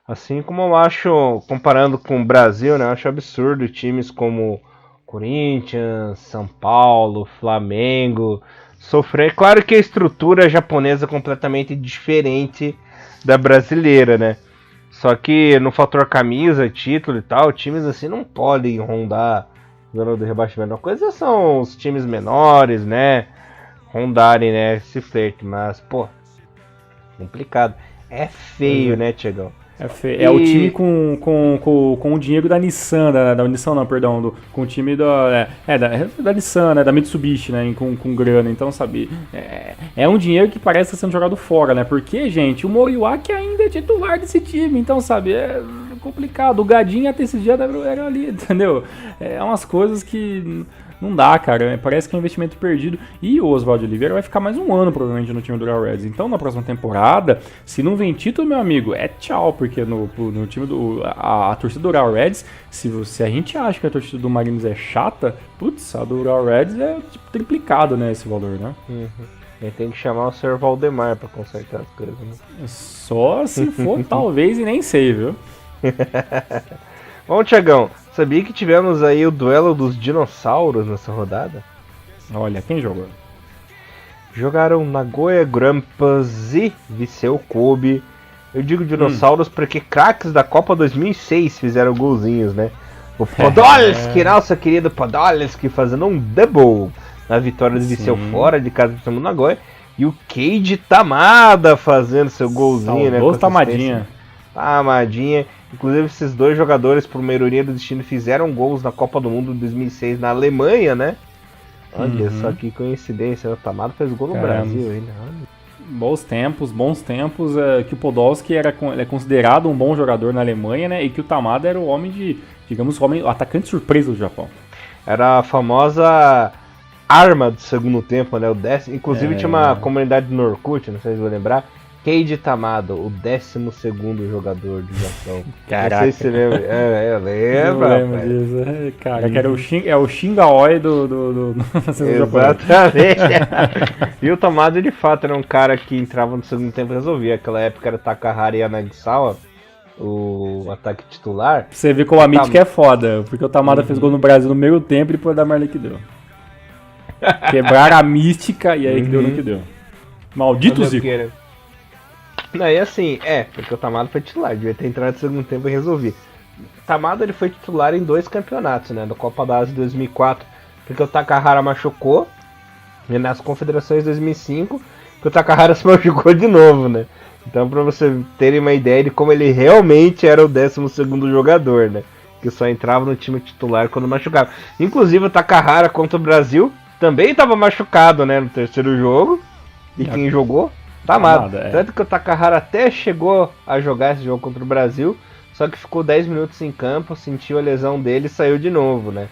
Assim como eu acho, comparando com o Brasil, né, eu acho absurdo times como Corinthians, São Paulo, Flamengo sofrer. Claro que a estrutura japonesa é completamente diferente da brasileira, né? Só que no fator camisa, título e tal, times assim não podem rondar zona do rebaixamento. Uma coisa são os times menores, né? Rondarem, né? Esse flerte, mas, pô, complicado. É feio, né, Thiagão? É feio. É o time com o dinheiro da Nissan, da Nissan não, perdão, com o time da Nissan, né, da Mitsubishi, né, com grana. Então, sabe, é um dinheiro que parece estar sendo jogado fora, né? Porque, gente, o Moriwaki ainda é titular desse time, então, sabe, é complicado. O Gadinho até esse dia era ali, entendeu? É umas coisas que... Não dá, cara. Parece que é um investimento perdido. E o Oswaldo Oliveira vai ficar mais um ano, provavelmente, no time do Urawa Reds. Então, na próxima temporada, se não vem título, meu amigo, é tchau. Porque no time a torcida do Urawa Reds, se a gente acha que a torcida do Marinos é chata, putz, a do Urawa Reds é tipo triplicado, né, esse valor, né? Uhum. Ele tem que chamar o Sr. Valdemar pra consertar as coisas, né? Só se for, talvez, e nem sei, viu? Bom, Thiagão, sabia que tivemos aí o duelo dos dinossauros nessa rodada? Olha, quem jogou? Jogaram Nagoya Grampus e Viseu Kobe. Eu digo dinossauros porque craques da Copa 2006 fizeram golzinhos, né? O Podolski, nosso querido Podolski, fazendo um double na vitória do Viseu fora de casa do Nagoya. E o Keiji Tamada fazendo seu golzinho, né? Tamadinha. Inclusive, esses dois jogadores, por uma ironia do destino, fizeram gols na Copa do Mundo de 2006 na Alemanha, né? Olha só que coincidência, o Tamada fez gol no Brasil ainda. Bons tempos, que o Podolski é considerado um bom jogador na Alemanha, né? E que o Tamada era o homem o atacante surpresa do Japão. Era a famosa arma do segundo tempo, né? O 10, inclusive tinha uma comunidade no Orkut, não sei se vou lembrar. Keiji Tamada, o 12º jogador do Japão. Caraca. Não sei se você lembra. Eu lembro. Eu lembro disso. Cara, que era o Shingaoi do Exatamente. E o Tamada, de fato, era um cara que entrava no segundo tempo e resolvia. Naquela época era Takahara Yanagisawa, o ataque titular. Você vê como a mítica é foda, porque o Tamada fez gol no Brasil no meio tempo e depois da Marley que deu. Quebraram a mística e aí que deu no que deu. Maldito Zico. Não, e assim, porque o Tamada foi titular, devia ter entrado no segundo tempo e resolvi. Tamada ele foi titular em 2 campeonatos, né? Da Copa da Ásia 2004, porque o Takahara machucou, e nas Confederações 2005, que o Takahara se machucou de novo, né? Então, pra você terem uma ideia de como ele realmente era o 12º jogador, né? Que só entrava no time titular quando machucava. Inclusive o Takahara contra o Brasil também estava machucado, né? No terceiro jogo. E quem jogou? Tamada. Tanto que o Takahara até chegou a jogar esse jogo contra o Brasil, só que ficou 10 minutos em campo, sentiu a lesão dele e saiu de novo, né?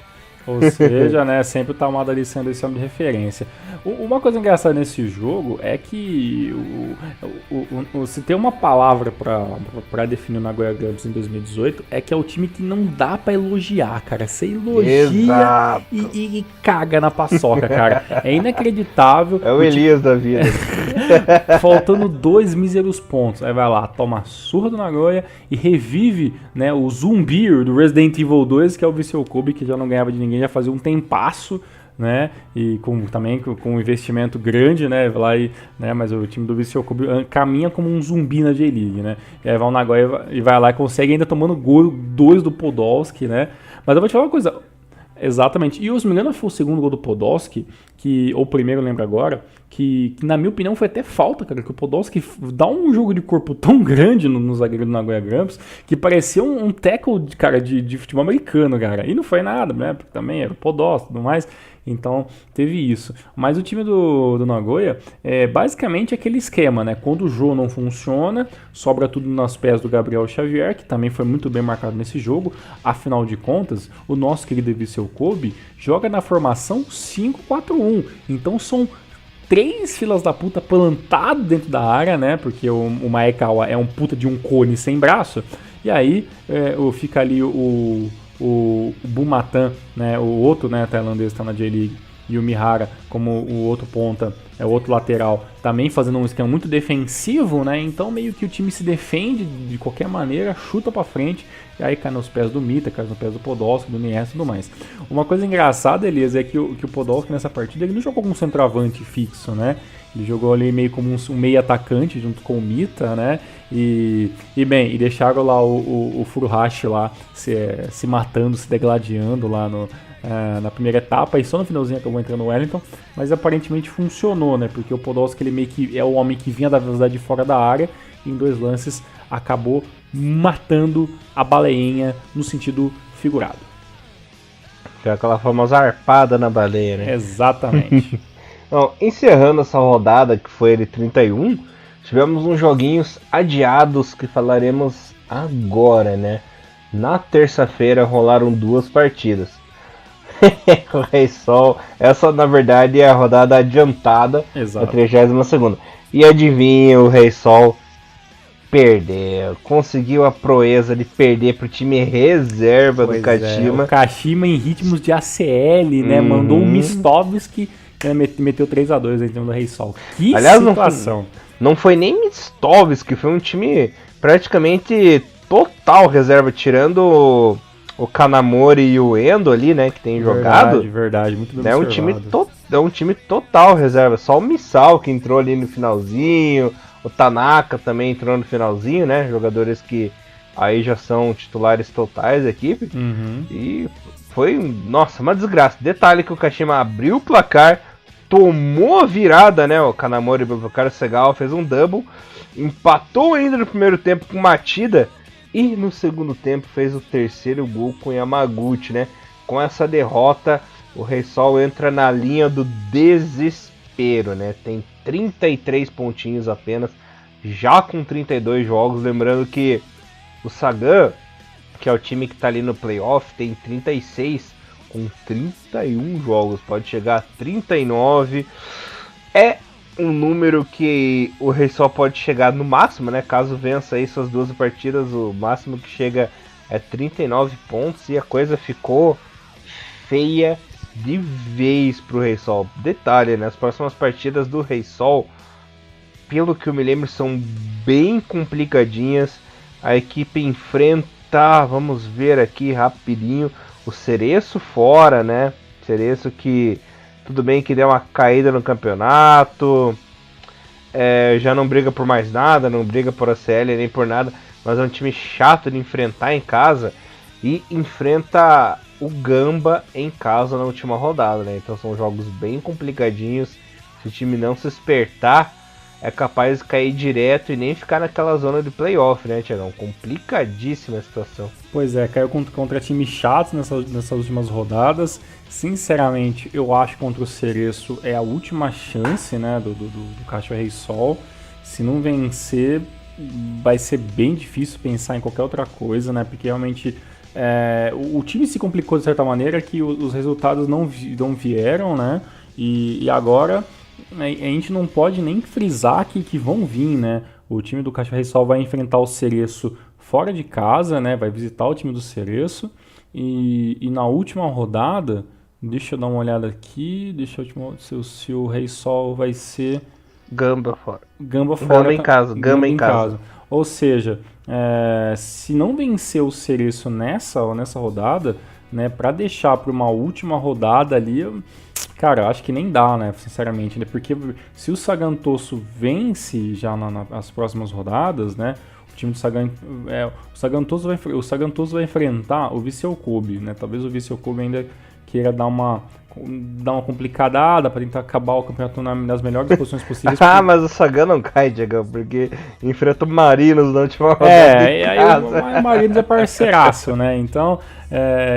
Ou seja, né, sempre o Tamada ali sendo esse homem de referência. Uma coisa engraçada nesse jogo é que se tem uma palavra pra definir o Nagoya Grampus em 2018, é que é o time que não dá pra elogiar, cara. Você elogia e caga na paçoca, cara. É inacreditável. É o Elias da vida. Faltando 2 míseros pontos. Aí vai lá, toma a surra do Nagoya e revive, né, o zumbi do Resident Evil 2, que é o Viseu Kobe, que já não ganhava de ninguém, já fazia um tempasso, né, e também com um investimento grande, né, né, mas o time do Viseu Kobe caminha como um zumbi na J-League, né, e aí vai o Nagoya e vai lá e consegue ainda tomando gol 2 do Podolski, né, mas eu vou te falar uma coisa, exatamente, e se não me engano foi o segundo gol do Podolski, ou o primeiro, eu lembro agora, que na minha opinião foi até falta, cara, que o Podolski dá um jogo de corpo tão grande no zagueiro do Nagoya Grampus que parecia um tackle, cara, de futebol americano, cara, e não foi nada, né, porque também era o Podolski e tudo mais, então teve isso. Mas o time do Nagoya é basicamente aquele esquema, né, quando o jogo não funciona, sobra tudo nas pés do Gabriel Xavier, que também foi muito bem marcado nesse jogo, afinal de contas, o nosso querido Viseu Kobe joga na formação 5-4-1, então são 3 filas da puta plantados dentro da área, né? Porque o Maekawa é um puta de um cone sem braço. E aí fica ali o Bumatan, né? O outro, né, tailandês que tá na J-League. E o Mihara como o outro ponta, o outro lateral, também fazendo um esquema muito defensivo, né? Então meio que o time se defende de qualquer maneira, chuta pra frente, e aí cai nos pés do Mita, cai nos pés do Podolski, do Nies e tudo mais. Uma coisa engraçada, Elias, é que o Podolski nessa partida ele não jogou como um centroavante fixo, né? Ele jogou ali meio como um meio atacante junto com o Mita, né? E deixaram lá o Furuhashi lá se matando, se degladiando lá na primeira etapa, e só no finalzinho acabou entrando o Wellington, mas aparentemente funcionou, né? Porque o Podolski ele meio que é o homem que vinha da velocidade de fora da área e em 2 lances acabou matando a baleinha no sentido figurado. Foi aquela famosa arpada na baleia, né? Exatamente. Bom, encerrando essa rodada que foi de 31, tivemos uns joguinhos adiados que falaremos agora, né? Na terça-feira rolaram 2 partidas. O Rei Sol, essa na verdade é a rodada adiantada. Exato. Da 32ª. E adivinha, o Rei Sol perdeu, conseguiu a proeza de perder pro time reserva do Kashima. O Kashima em ritmos de ACL, né? Mandou o Mistovski, meteu 3-2 em cima do Rei Sol. Que situação. Não foi nem Mistovski, foi um time praticamente total reserva, tirando o Kanamori e o Endo ali, né, que tem jogado. Verdade, muito bem É um time total reserva. Só o Misao que entrou ali no finalzinho, o Tanaka também entrou no finalzinho, né, jogadores que aí já são titulares totais da equipe. E foi, nossa, uma desgraça. Detalhe que o Kashima abriu o placar, tomou a virada, né, o Kanamori pelo placar, o Segawa fez um double, empatou ainda no primeiro tempo com Matida e no segundo tempo fez o terceiro gol com Yamaguchi, né. Com essa derrota, o Reysol entra na linha do desespero, né, tem 33 pontinhos apenas, já com 32 jogos, lembrando que o Sagan, que é o time que está ali no playoff, tem 36 com 31 jogos, pode chegar a 39. É um número que o Reysol pode chegar no máximo, né? Caso vença aí suas 12 partidas, o máximo que chega é 39 pontos e a coisa ficou feia de vez pro Reysol. Detalhe, né? As próximas partidas do Reysol, pelo que eu me lembro, são bem complicadinhas. A equipe enfrenta, vamos ver aqui rapidinho, o Cereço fora, né? Cereço que, tudo bem que deu uma caída no campeonato, já não briga por mais nada, não briga por ACL nem por nada, mas é um time chato de enfrentar em casa e enfrenta o Gamba em casa na última rodada, né? Então são jogos bem complicadinhos, se o time não se espertar, é capaz de cair direto e nem ficar naquela zona de playoff, né, Thiagão? Complicadíssima a situação. Pois é, caiu contra times chatos nessas últimas rodadas. Sinceramente, eu acho que contra o Cereço é a última chance, né, do Cacho Reysol. Se não vencer, vai ser bem difícil pensar em qualquer outra coisa, né, porque realmente o time se complicou de certa maneira que os resultados não vieram, né, e agora a gente não pode nem frisar que vão vir, né? O time do Cacho Reysol vai enfrentar o Cereço fora de casa, né? Vai visitar o time do Cereço. E na última rodada, deixa eu dar uma olhada aqui, se o Reysol vai ser... Gamba fora. Gamba em casa. Gamba em casa. Ou seja, se não vencer o Cereço nessa rodada, né? Para deixar para uma última rodada ali... Cara, acho que nem dá, né, sinceramente, né, porque se o Sagan Tosso vence já nas próximas rodadas, né, o time do Sagan, o Sagan Tosso vai enfrentar o Vissel Kobe, né, talvez o Vissel Kobe ainda queira dar uma complicada para tentar acabar o campeonato nas melhores posições possíveis. Ah, mas o Sagan não cai, Diego, porque enfrenta o Marinos na última rodada. E aí o Marinos é parceiraço, né, então,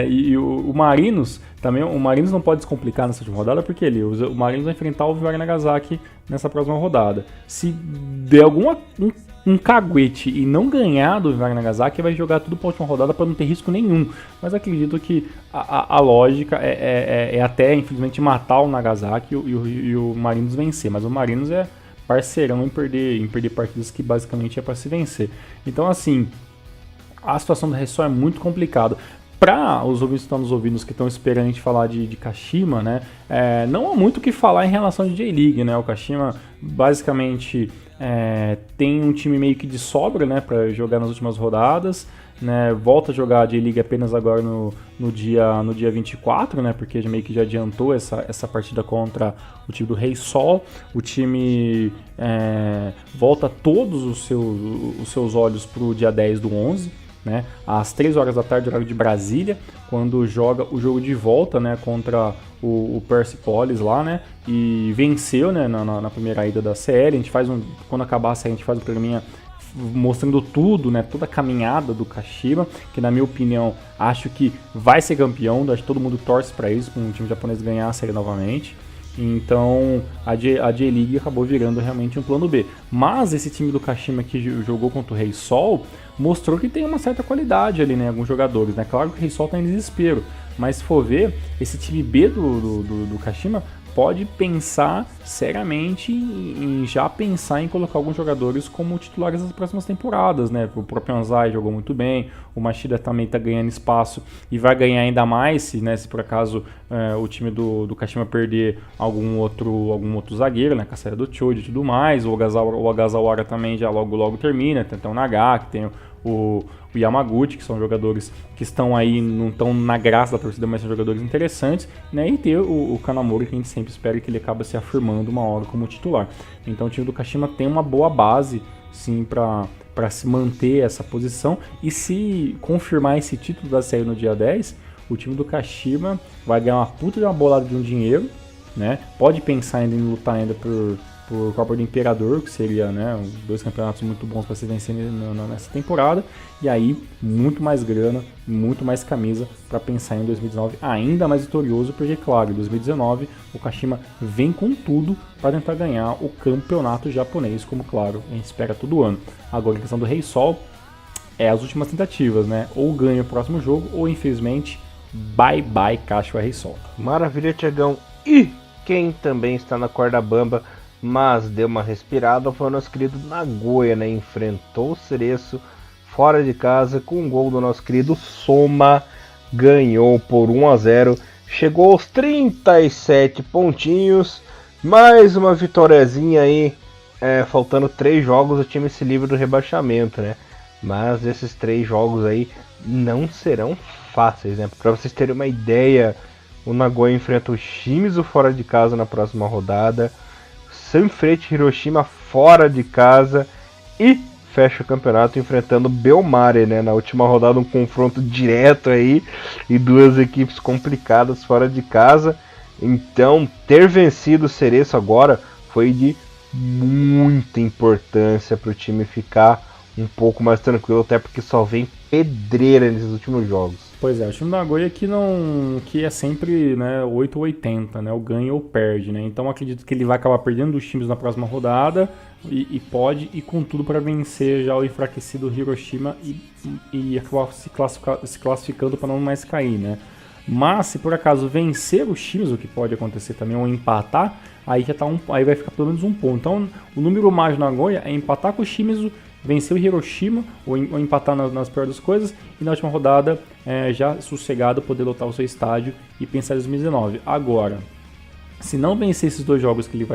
e o Marinos... Também o Marinos não pode descomplicar nessa última rodada, porque o Marinos vai enfrentar o Vivar Nagasaki nessa próxima rodada. Se der um caguete e não ganhar do Vivar Nagasaki, vai jogar tudo para a última rodada para não ter risco nenhum. Mas acredito que a lógica é até, infelizmente, matar o Nagasaki e o Marinos vencer. Mas o Marinos é parceirão em perder partidas que basicamente é para se vencer. Então, assim, a situação do Reysol é muito complicada. Para os ouvintes que estão nos ouvindo, que estão esperando a gente falar de Kashima, né, não há muito o que falar em relação de J-League, né, o Kashima basicamente tem um time meio que de sobra, né, para jogar nas últimas rodadas, né, volta a jogar a J-League apenas agora no dia 24, né, porque meio que já adiantou essa partida contra o time do Reysol, o time volta todos os seus olhos para o dia 10 do 11, né, às 3 horas da tarde, horário de Brasília, quando joga o jogo de volta, né, contra o Persepolis lá, né, e venceu, né, na primeira ida da CL. A gente quando acabar a série, a gente faz um programinha mostrando tudo, né, toda a caminhada do Kashima, que na minha opinião, acho que vai ser campeão, acho que todo mundo torce para isso, para um time japonês ganhar a série novamente. Então a J-League acabou virando realmente um plano B. Mas esse time do Kashima que jogou contra o Reysol mostrou que tem uma certa qualidade ali, né? Alguns jogadores, né? Claro que o Reysol tá em desespero, mas se for ver, esse time B do Kashima pode pensar seriamente em já pensar em colocar alguns jogadores como titulares das próximas temporadas, né? O próprio Anzai jogou muito bem, o Machida também está ganhando espaço e vai ganhar ainda mais se por acaso o time do Kashima perder algum outro zagueiro, né? Com a saída do Choji e tudo mais, o Ogasawara também já logo termina, tem o Nagaki, tem o Yamaguchi, que são jogadores que estão aí, não estão na graça da torcida, mas são jogadores interessantes, né? E ter o Kanamori, que a gente sempre espera que ele acabe se afirmando uma hora como titular. Então o time do Kashima tem uma boa base, sim, para se manter essa posição, e se confirmar esse título da série no dia 10, o time do Kashima vai ganhar uma puta de uma bolada de um dinheiro, né? Pode pensar ainda em lutar ainda por Copa do Imperador, que seria, né, 2 campeonatos muito bons para se vencer nessa temporada, e aí muito mais grana, muito mais camisa para pensar em 2019 ainda mais vitorioso, porque claro, em 2019 o Kashima vem com tudo para tentar ganhar o campeonato japonês, como claro, a gente espera todo ano. Agora, a questão do Rei Sol é as últimas tentativas, né? Ou ganha o próximo jogo, ou infelizmente, bye bye Kashiwa Rei Sol. Maravilha, Tiagão. E quem também está na corda bamba, mas deu uma respirada, foi o nosso querido Nagoya, né? Enfrentou o Cereço fora de casa com um gol do nosso querido Soma, ganhou por 1-0, chegou aos 37 pontinhos, mais uma vitóriazinha aí, faltando 3 jogos o time se livra do rebaixamento, né? Mas esses 3 jogos aí não serão fáceis, né? Para vocês terem uma ideia, o Nagoya enfrenta o Shimizu fora de casa na próxima rodada, Sanfrecce Hiroshima fora de casa e fecha o campeonato enfrentando Belmare, né? Na última rodada um confronto direto aí e 2 equipes complicadas fora de casa. Então ter vencido o Cereço agora foi de muita importância para o time ficar um pouco mais tranquilo, até porque só vem pedreira nesses últimos jogos. Pois é, o time do Nagoya que é sempre, né, 8 ou 80, né, ou ganha ou perde, né, então acredito que ele vai acabar perdendo dos times na próxima rodada e pode ir com tudo para vencer já o enfraquecido Hiroshima e acabar se classificando para não mais cair, né. Mas se por acaso vencer os times, o que pode acontecer também, ou empatar, aí já tá aí vai ficar pelo menos um ponto. Então o número mágico do Nagoya é empatar com os times, vencer o Hiroshima ou empatar nas piores coisas e na última rodada já sossegado poder lotar o seu estádio e pensar em 2019. Agora, se não vencer esses 2 jogos que ele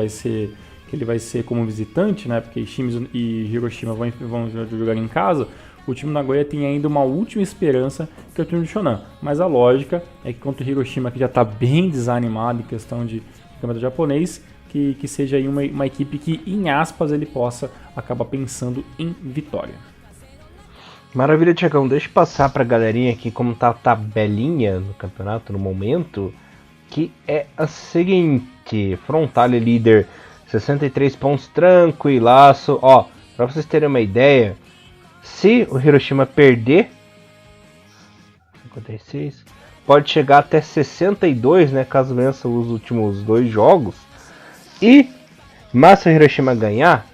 vai ser como visitante, né, porque Shimizu e Hiroshima vão jogar em casa, o time do Nagoya tem ainda uma última esperança, que é o time do Shonan. Mas a lógica é que contra o Hiroshima, que já está bem desanimado em questão de campeonato japonês, que seja aí uma equipe que, em aspas, ele possa acabar pensando em vitória. Maravilha, Tiagão. Deixa eu passar pra galerinha aqui como tá a tabelinha no campeonato no momento, que é a seguinte: Frontale líder, 63 pontos, tranquilaço. Ó, pra vocês terem uma ideia, se o Hiroshima perder 56, pode chegar até 62, né, caso vença os últimos 2 jogos. Mas se o Hiroshima ganhar,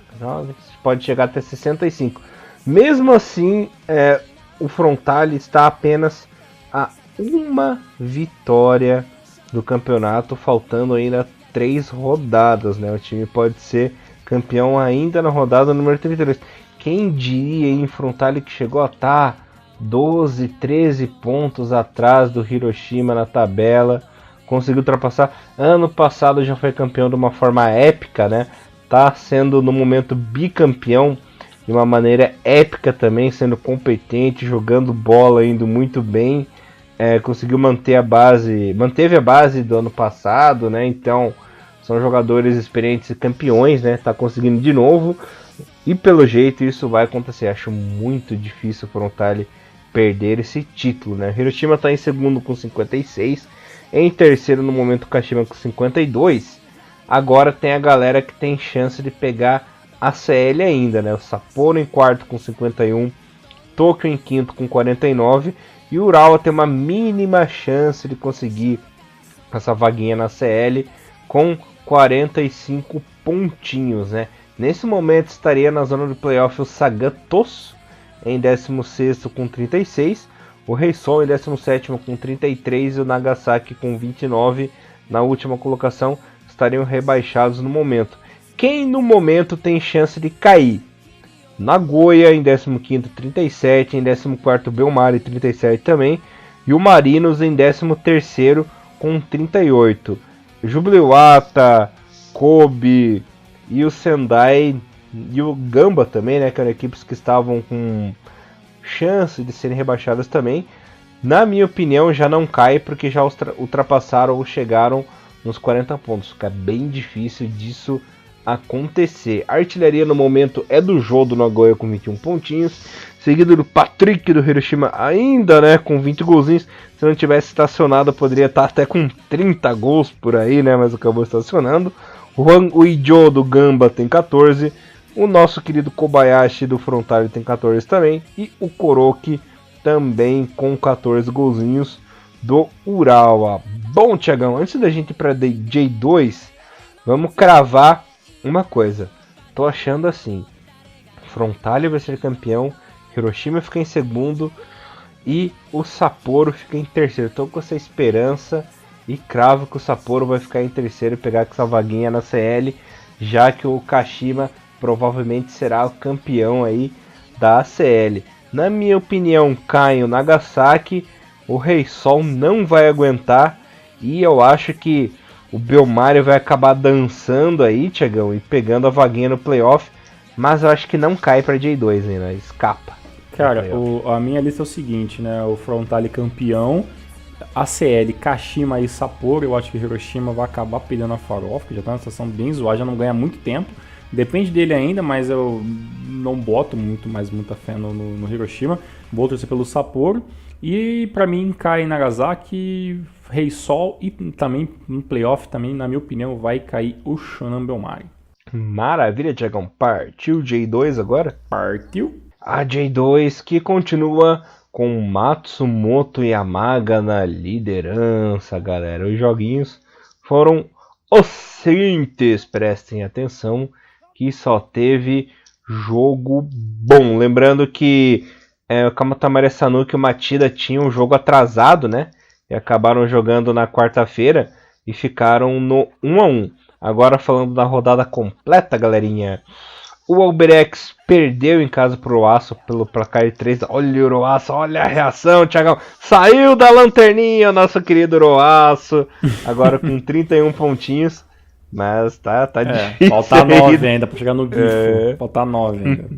pode chegar até 65. Mesmo assim, o Frontale está apenas a 1 vitória do campeonato, faltando ainda 3 rodadas, né? O time pode ser campeão ainda na rodada número 32. Quem diria em Frontale que chegou a estar 12, 13 pontos atrás do Hiroshima na tabela, conseguiu ultrapassar. Ano passado já foi campeão de uma forma épica, né? Tá sendo no momento bicampeão de uma maneira épica também, sendo competente, jogando bola, indo muito bem. Conseguiu manter manteve a base do ano passado, né? Então são jogadores experientes e campeões, né? Tá conseguindo de novo e pelo jeito isso vai acontecer. Acho muito difícil o Frontale perder esse título, né? Hiroshima tá em segundo com 56, em terceiro no momento o Kashima com 52. Agora tem a galera que tem chance de pegar a CL ainda, né? O Sapporo em quarto com 51, Tokyo em quinto com 49 e o Urawa tem uma mínima chance de conseguir essa vaguinha na CL com 45 pontinhos, né? Nesse momento estaria na zona do playoff o Sagan Tosu em 16º com 36, o Reisol em 17º com 33 e o Nagasaki com 29 na última colocação, estariam rebaixados no momento. Quem no momento tem chance de cair? Nagoya em 15º 37, em 14º Belmare 37 também, e o Marinos em 13º com 38. Jubiluata, Kobe e o Sendai e o Gamba também, né, que eram equipes que estavam com chance de serem rebaixadas também. Na minha opinião, já não cai porque já ultrapassaram ou chegaram nos 40 pontos. Fica bem difícil disso acontecer. A artilharia no momento é do Jô do Nagoya com 21 pontinhos, seguido do Patrick do Hiroshima ainda, né, com 20 golzinhos. Se não tivesse estacionado, poderia estar até com 30 gols por aí, né, mas acabou estacionando. O Hwang Ui-jo do Gamba tem 14. O nosso querido Kobayashi do Frontale tem 14 também. E o Kuroki também com 14 golzinhos do Urawa. Bom, Thiagão, antes da gente ir para J2, vamos cravar uma coisa. Tô achando assim: Frontale vai ser campeão, Hiroshima fica em segundo e o Sapporo fica em terceiro. Tô com essa esperança e cravo que o Sapporo vai ficar em terceiro e pegar essa vaguinha na CL, já que o Kashima provavelmente será o campeão aí da ACL. Na minha opinião, cai o Nagasaki, o Rei Sol não vai aguentar e eu acho que o Belmário vai acabar dançando aí, Thiagão, e pegando a vaguinha no playoff, mas eu acho que não cai para J2 ainda, escapa. Cara, a minha lista é o seguinte, né? O Frontale campeão, ACL, Kashima e Sapporo. Eu acho que Hiroshima vai acabar perdendo a farofa, que já tá numa situação bem zoada, já não ganha muito tempo. Depende dele ainda, mas eu não boto muita fé no Hiroshima. Vou torcer pelo Sapporo. E pra mim cai Nagasaki, Rei Sol e também no playoff, também, na minha opinião, vai cair o Shonan Bellmare. Maravilha, Thiagão. Partiu J2 agora? Partiu. A J2 que continua com Matsumoto Yamaga na liderança, galera. Os joguinhos foram os seguintes, prestem atenção, que só teve jogo bom. Lembrando que o Kamatamare Sanuki e o Matida tinham um jogo atrasado, né? E acabaram jogando na quarta-feira e ficaram no 1-1. Agora falando da rodada completa, galerinha. O Alberex perdeu em casa pro Oaço pelo placar de 3. Olha o Oaço, olha a reação, Thiagão. Saiu da lanterninha o nosso querido Oaço. Agora com 31 pontinhos. Mas tá difícil. Falta 9 ainda pra chegar no GIF. Falta 9 ainda.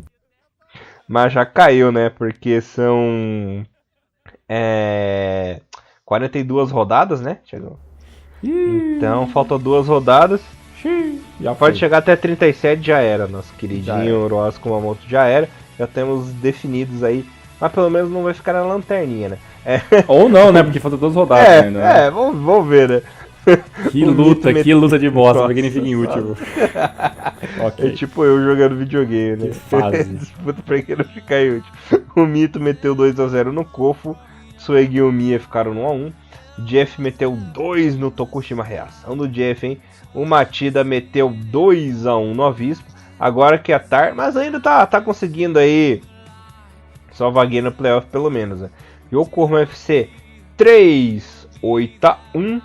Mas já caiu, né? Porque são 42 rodadas, né, Thiagão? Então faltam 2 rodadas. Já pode chegar até 37, já era. Nosso queridinho Oroas Kumamoto já era. Já temos definidos aí. Mas pelo menos não vai ficar na lanterninha, né? Ou não, né? Porque faltam 2 rodadas ainda. Né? Vamos ver, né? Que luta de bosta, pra quem fica em último. Okay. É tipo eu jogando videogame, né? Que fase. Disputa pra quem não ficar em último. O Mito meteu 2-0 no Kofu. Suegi e o Mia ficaram no 1-1. Jeff meteu 2 no Tokushima. Reação do Jeff, hein? O Matida meteu 2-1 no Avispa. Agora que é tarde, mas ainda tá conseguindo aí só vaguinha no playoff pelo menos, né? Yokohama FC 3-8-1.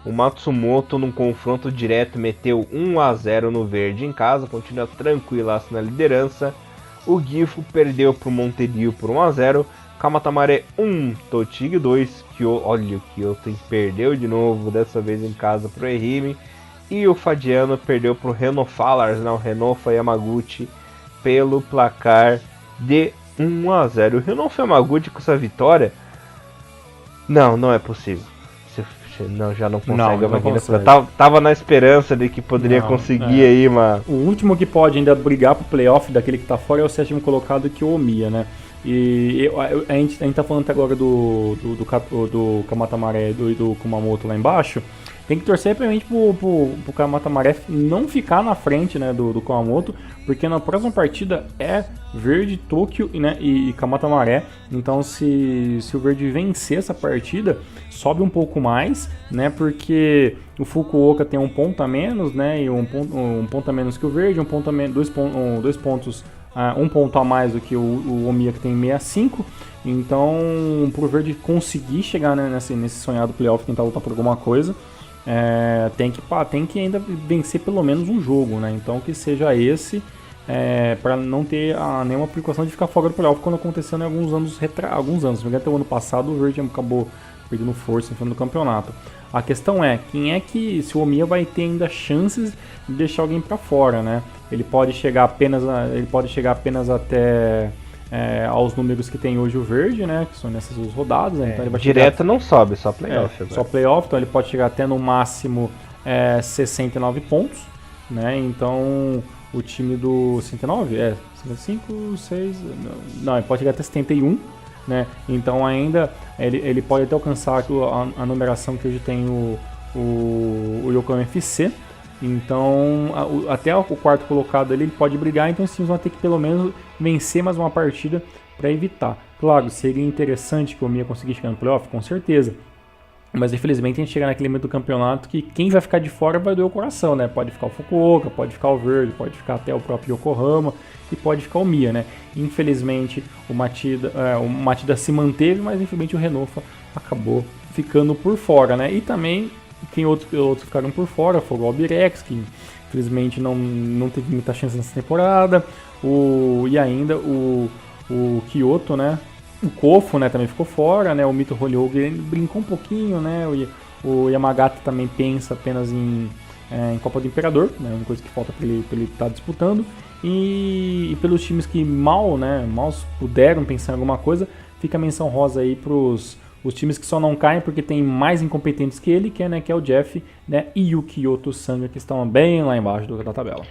O Matsumoto num confronto direto meteu 1-0 no verde em casa. Continua tranquilaço na liderança. O Gifu perdeu pro Montedio por 1-0. Kamatamare 1, Totig 2. Olha o Kyoto perdeu de novo, dessa vez em casa pro Ehime. E o Fadiano perdeu pro Renault Fallars, não, Renofa Yamaguchi, pelo placar de 1-0. O Renault Yamaguchi com essa vitória, não é possível. Não, já não consegue a vaguinha. Tava na esperança de que poderia conseguir aí uma... O último que pode ainda brigar pro playoff daquele que tá fora é o 7º colocado, que é o Omiya, né? E a gente tá falando até agora do Kamatamare e do Kumamoto lá embaixo. Tem que torcer realmente pro Kamatamare não ficar na frente, né, do Kumamoto, porque na próxima partida é Verde, Tóquio, né, e Kamatamare. Então se o Verde vencer essa partida, sobe um pouco mais, né, porque o Fukuoka tem 1 ponto a menos, né, e um ponto a menos que o Verde, 1 ponto a menos, 2 pontos, 1 ponto a mais do que o Omiya, que tem 65. Então, pro Verde conseguir chegar, né, nesse sonhado playoff, tentar lutar por alguma coisa, tem que ainda vencer pelo menos um jogo, né? Então que seja esse, para não ter nenhuma preocupação de ficar fora do playoff, quando aconteceu em alguns anos. Se não me engano, até o ano passado o Verde acabou perdendo força em frente do campeonato. A questão é, se o Omiya vai ter ainda chances de deixar alguém para fora, né? Ele pode chegar apenas até aos números que tem hoje o Verde, né, que são nessas 2 rodadas. Né, então ele vai direto não sobe, só playoff. Só playoff, então ele pode chegar até no máximo 69 pontos, né, então o time do 69, 55, 6, não, ele pode chegar até 71, né, então ainda ele pode até alcançar a numeração que hoje tem o Yokohama FC. Então, até o quarto colocado ali, ele pode brigar, então os times vão ter que pelo menos vencer mais uma partida para evitar. Claro, seria interessante que o Omiya conseguisse chegar no playoff, com certeza. Mas infelizmente a gente chega naquele momento do campeonato que quem vai ficar de fora vai doer o coração, né? Pode ficar o Fukuoka, pode ficar o Verde, pode ficar até o próprio Yokohama e pode ficar o Omiya, né? Infelizmente o Matida se manteve, mas infelizmente o Renofa acabou ficando por fora, né? E também quem outros ficaram por fora foi o Albirex, que infelizmente não teve muita chance nessa temporada, e ainda o Kyoto, né? O Kofo, né, também ficou fora, né? O Mito Holyoke brincou um pouquinho, né? O Yamagata também pensa apenas em Copa do Imperador, né? Uma coisa que falta para ele estar disputando. E pelos times que mal puderam pensar em alguma coisa, fica a menção rosa aí pros os times que só não caem porque tem mais incompetentes que ele, que é o Jeff, né, e o Kyoto Sanga, que estão bem lá embaixo da tabela.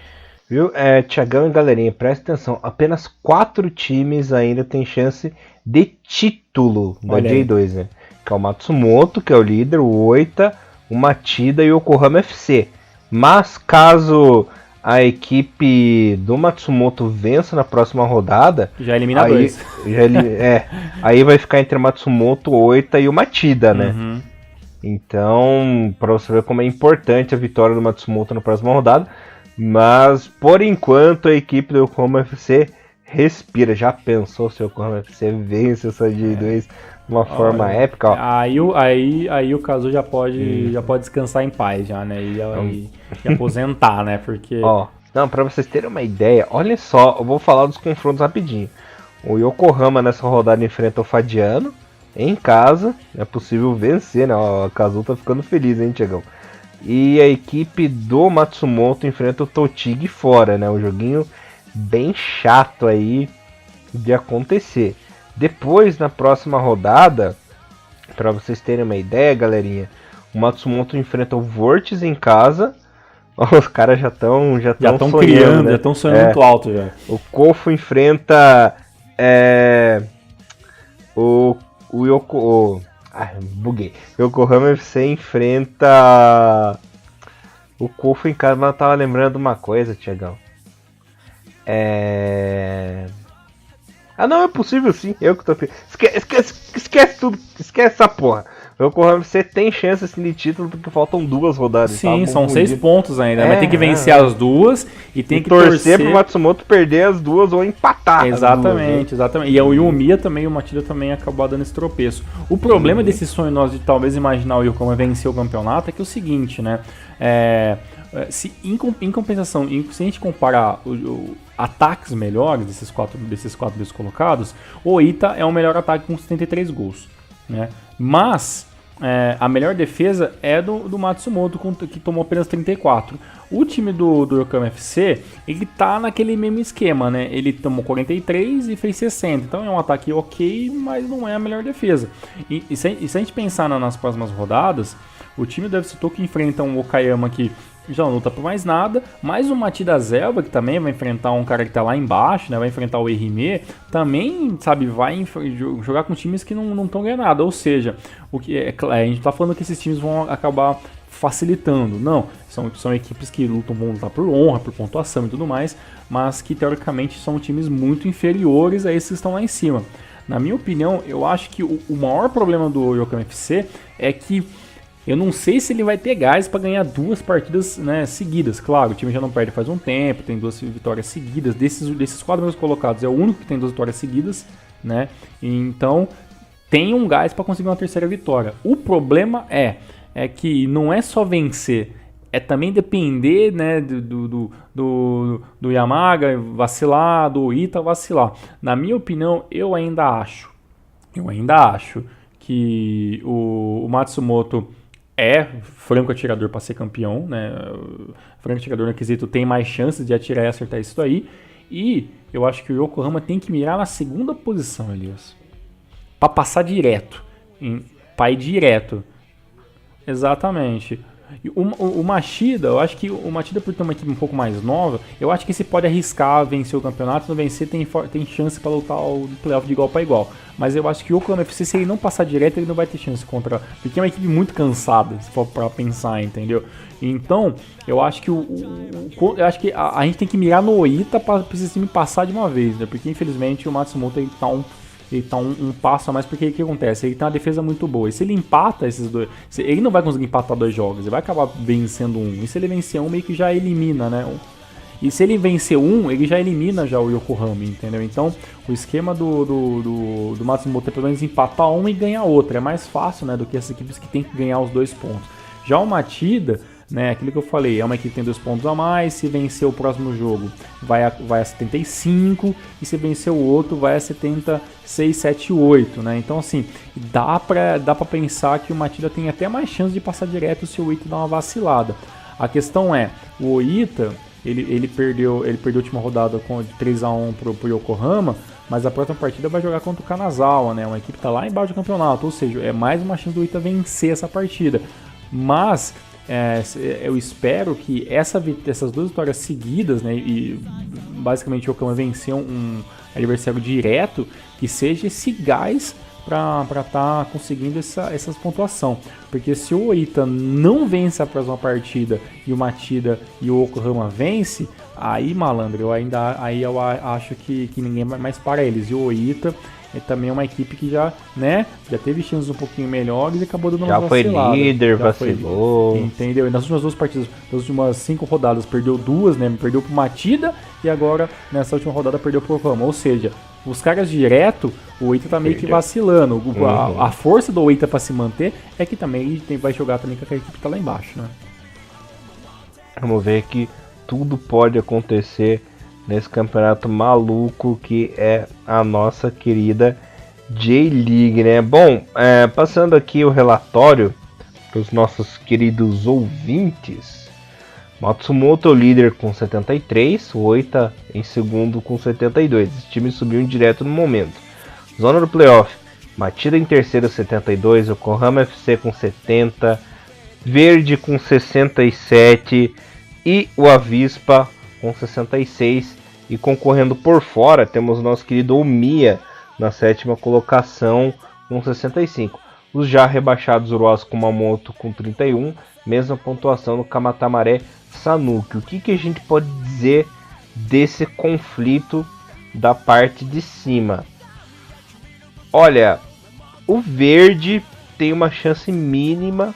Viu? Tiagão e galerinha, presta atenção. Apenas 4 times ainda têm chance de título da J2, né? Que é o Matsumoto, que é o líder, o Oita, o Matida e o Yokohama FC. Mas caso a equipe do Matsumoto vença na próxima rodada, já elimina dois. Aí vai ficar entre o Matsumoto, o Oita e o Matida, né? Uhum. Então, para você ver como é importante a vitória do Matsumoto na próxima rodada. Mas, por enquanto, a equipe do Yokohama FC respira. Já pensou se o Yokohama FC vence essa J2 de uma forma épica? Ó. Aí o Kazu já pode descansar em paz, já, né? E aposentar, né? Porque... Não, pra vocês terem uma ideia, olha só, eu vou falar dos confrontos rapidinho. O Yokohama nessa rodada enfrenta o Fadiano em casa. É possível vencer, né? O Kazu tá ficando feliz, hein, Tiagão? E a equipe do Matsumoto enfrenta o Totig fora, né? Um joguinho bem chato aí de acontecer. Depois, na próxima rodada, para vocês terem uma ideia, galerinha, o Matsumoto enfrenta o Vortex em casa. Os caras já estão criando, né? Já estão sonhando muito alto já. O Kofo enfrenta buguei. Yokohama FC enfrenta o Kofo em casa, mas eu tava lembrando uma coisa, Tiagão. Não, é possível sim. Eu que tô... Esquece tudo. Esquece essa porra. O Yokohama FC tem chance assim, de título porque faltam 2 rodadas. Sim, são 6 pontos ainda. Mas tem que vencer as 2 e tem que torcer pro Matsumoto perder as 2 ou empatar. Exatamente. E o Omiya também, o Matida também acabou dando esse tropeço. O problema desse sonho nosso de talvez imaginar o Yokohama vencer o campeonato é que é o seguinte, né? Em compensação, se a gente comparar ataques melhores desses quatro descolocados, o Oita é o melhor ataque com 73 gols, né? Mas a melhor defesa é do Matsumoto, que tomou apenas 34. O time do Yokohama FC, ele tá naquele mesmo esquema, né? Ele tomou 43 e fez 60. Então é um ataque ok, mas não é a melhor defesa. E se a gente pensar nas próximas rodadas, o time do FC Tokyo enfrenta um Okayama que já não luta por mais nada, mais o Matida Zelba, que também vai enfrentar um cara que tá lá embaixo, né? Vai enfrentar o Ehime, também, sabe, vai jogar com times que não estão ganhando nada. Ou seja, a gente tá falando que esses times vão acabar facilitando. Não, são equipes que vão lutar por honra, por pontuação e tudo mais, mas que teoricamente são times muito inferiores a esses que estão lá em cima. Na minha opinião, eu acho que o maior problema do Yokohama FC é que eu não sei se ele vai ter gás para ganhar 2 partidas, né, seguidas. Claro, o time já não perde faz um tempo, tem 2 vitórias seguidas. Desses 4 primeiros colocados, é o único que tem 2 vitórias seguidas, né? Então, tem um gás para conseguir uma 3ª vitória. O problema é que não é só vencer, é também depender, né, do Yamaga vacilar, do Ita vacilar. Na minha opinião, eu ainda acho que o Matsumoto é franco atirador para ser campeão, né? Franco atirador no quesito tem mais chances de atirar e acertar isso aí. E eu acho que o Yokohama tem que mirar na segunda posição, Elias. Pra passar direto. Pra ir direto. Exatamente. E o Machida, eu acho que o Machida, por ter uma equipe um pouco mais nova, eu acho que se pode arriscar vencer o campeonato. Se não vencer, tem chance pra lutar o playoff de igual pra igual. Mas eu acho que o Yokohama FC, se ele não passar direto, ele não vai ter chance contra... Porque é uma equipe muito cansada, se for pra pensar, entendeu? Então, eu acho que a gente tem que mirar no Oita pra esse time passar de uma vez, né? Porque infelizmente o Matsumoto ele tá um passo a mais, porque o que acontece? Ele tem uma defesa muito boa. E se ele empata esses dois... Ele não vai conseguir empatar 2 jogos, ele vai acabar vencendo um. E se ele vencer um, meio que já elimina, né? E se ele vencer um, ele já elimina já o Yokohama, entendeu? Então, o esquema do Matsumoto é pelo menos empatar um e ganhar outro. É mais fácil, né, do que essas equipes que tem que ganhar os 2 pontos. Já o Matida, né, aquilo que eu falei, é uma equipe que tem 2 pontos a mais. Se vencer o próximo jogo, vai a 75. E se vencer o outro, vai a 76, 7, 8, né? Então, assim, dá pra pensar que o Matida tem até mais chance de passar direto se o Oita dar uma vacilada. A questão é, o Oita... Ele perdeu a última rodada de 3-1 pro Yokohama, mas a próxima partida vai jogar contra o Kanazawa, né? Uma equipe que está lá embaixo do campeonato, ou seja, é mais uma chance do Oita vencer essa partida. Mas eu espero que essas 2 vitórias seguidas, né? E basicamente o Yokohama venceu um adversário direto, que seja esse gás para estar conseguindo essa pontuação. Porque se o Oita não vence a próxima partida e o Matida e o Yokohama vence, aí, malandro, eu acho que ninguém mais para eles. E o Oita também é uma equipe que já teve chances um pouquinho melhores e acabou dando uma vacilada. Já foi líder, vacilou. Entendeu? E nas últimas 2 partidas, nas últimas 5 rodadas, perdeu 2, né? Perdeu pro Matida e agora, nessa última rodada, perdeu pro Yokohama. Ou seja, os caras direto, o Oita tá meio que vacilando. A força do Oita pra se manter é que também ele vai jogar também com aquela equipe que tá lá embaixo, né? Vamos ver que tudo pode acontecer nesse campeonato maluco que é a nossa querida J-League, né? Bom, passando aqui o relatório para os nossos queridos ouvintes. Matsumoto líder com 73, o Oita em segundo com 72. Esse time subiu direto no momento. Zona do playoff, Matida em terceiro 72, Yokohama FC com 70, Verde com 67 e o Avispa com 66. E concorrendo por fora temos o nosso querido Omiya na 7ª colocação com 65. Os já rebaixados Uruás Kumamoto com 31, mesma pontuação no Kamatamare Sanuki. O que a gente pode dizer desse conflito da parte de cima? Olha, o Verde tem uma chance mínima,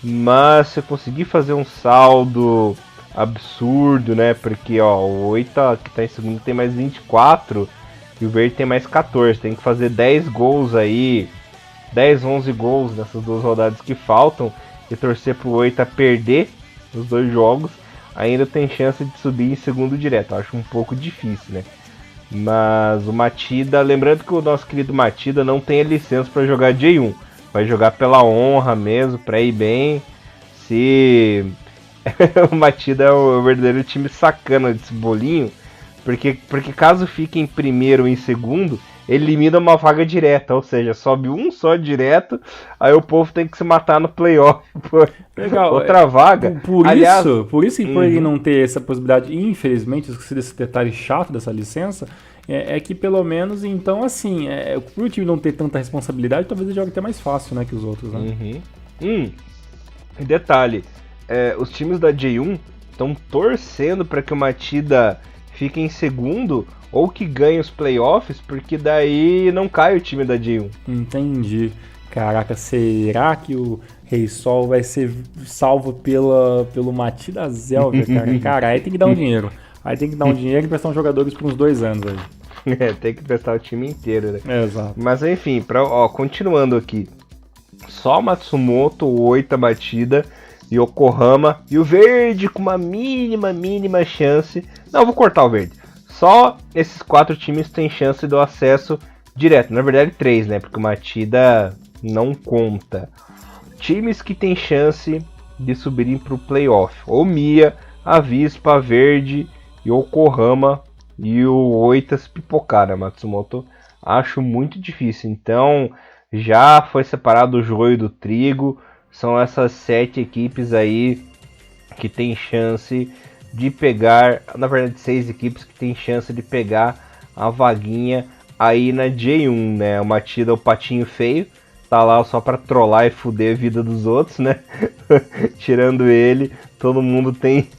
mas se eu conseguir fazer um saldo absurdo, né? Porque o Oita que está em segundo tem mais 24 e o Verde tem mais 14. Tem que fazer 10 gols aí, 10, 11 gols nessas 2 rodadas que faltam e torcer pro Oita perder os 2 jogos. Ainda tem chance de subir em segundo direto. Eu acho um pouco difícil, né? Mas o Matida, lembrando que o nosso querido Matida não tem a licença para jogar J1. Vai jogar pela honra mesmo, para ir bem. Se o Matida é o verdadeiro time sacana desse bolinho, porque caso fique em primeiro ou em segundo, elimina uma vaga direta, ou seja, sobe um só direto, aí o povo tem que se matar no playoff por outra vaga. Por isso que por ele não ter essa possibilidade, infelizmente, eu esqueci desse detalhe chato dessa licença, é que pelo menos, então, assim, por o time não ter tanta responsabilidade, talvez ele jogue até mais fácil, né, que os outros, né? Detalhe, os times da J1 estão torcendo para que o Matida fique em segundo ou que ganhe os playoffs, porque daí não cai o time da J1. Entendi. Caraca, será que o Rei Sol vai ser salvo pelo Matida Zelda, cara? Cara, aí tem que dar um dinheiro. Aí tem que dar um dinheiro e emprestar uns jogadores por uns 2 anos aí. Tem que emprestar o time inteiro, né? Exato. Mas enfim, continuando aqui. Só Matsumoto, o Oita Matida, Yokohama e o Verde com uma mínima chance. Não, vou cortar o Verde. Só esses 4 times têm chance do acesso direto. Na verdade 3, né? Porque o Matida não conta. Times que têm chance de subirem para o playoff: Omiya, Avispa, Verde, Yokohama e o Oitas pipocar, né, Matsumoto? Acho muito difícil. Então, já foi separado o joio do trigo. São essas 7 equipes aí que tem chance de pegar, na verdade 6 equipes que tem chance de pegar a vaguinha aí na J1, né? O Matida, o patinho feio, tá lá só pra trollar e fuder a vida dos outros, né? Tirando ele, todo mundo tem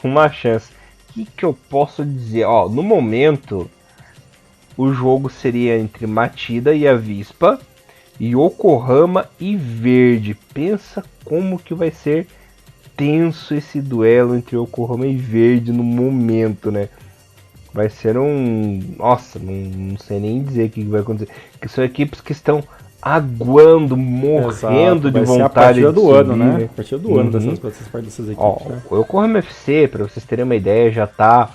uma chance. O que eu posso dizer? Ó, no momento, o jogo seria entre Matida e Avispa, e Yokohama e Verde. Pensa como que vai ser tenso esse duelo entre Yokohama e Verde no momento, né? Vai ser um... Nossa, não sei nem dizer o que vai acontecer. Que são equipes que estão aguando, morrendo Exato, de vai ser a vontade partida de do subir, ano, né? né? A partida do ano dessas equipes, Ó, né? o Yokohama FC, pra vocês terem uma ideia, já tá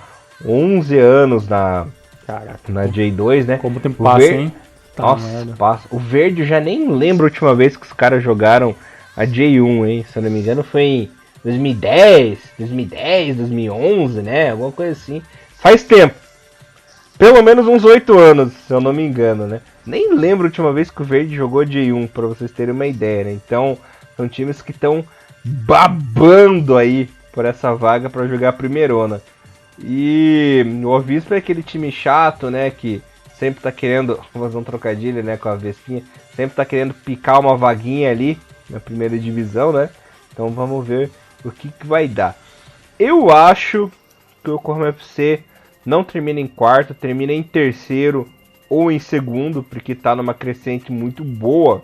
11 anos Caraca, na J2, né? como o tempo passa, hein? Tá Nossa, passa. O Verde, eu já nem lembro a última vez que os caras jogaram a J1, hein? Se eu não me engano, foi em 2010, 2011, né? Alguma coisa assim. Faz tempo. Pelo menos uns 8 anos, se eu não me engano, né? Nem lembro a última vez que o Verde jogou J1, pra vocês terem uma ideia, né? Então, são times que estão babando aí por essa vaga pra jogar a primeirona. E o Avispa é aquele time chato, né? Que sempre tá querendo, vou fazer um trocadilho, né, com a Vespinha, sempre tá querendo picar uma vaguinha ali na primeira divisão, né? Então vamos ver o que vai dar. Eu acho que o Yokohama FC não termina em quarto, termina em terceiro ou em segundo, porque tá numa crescente muito boa.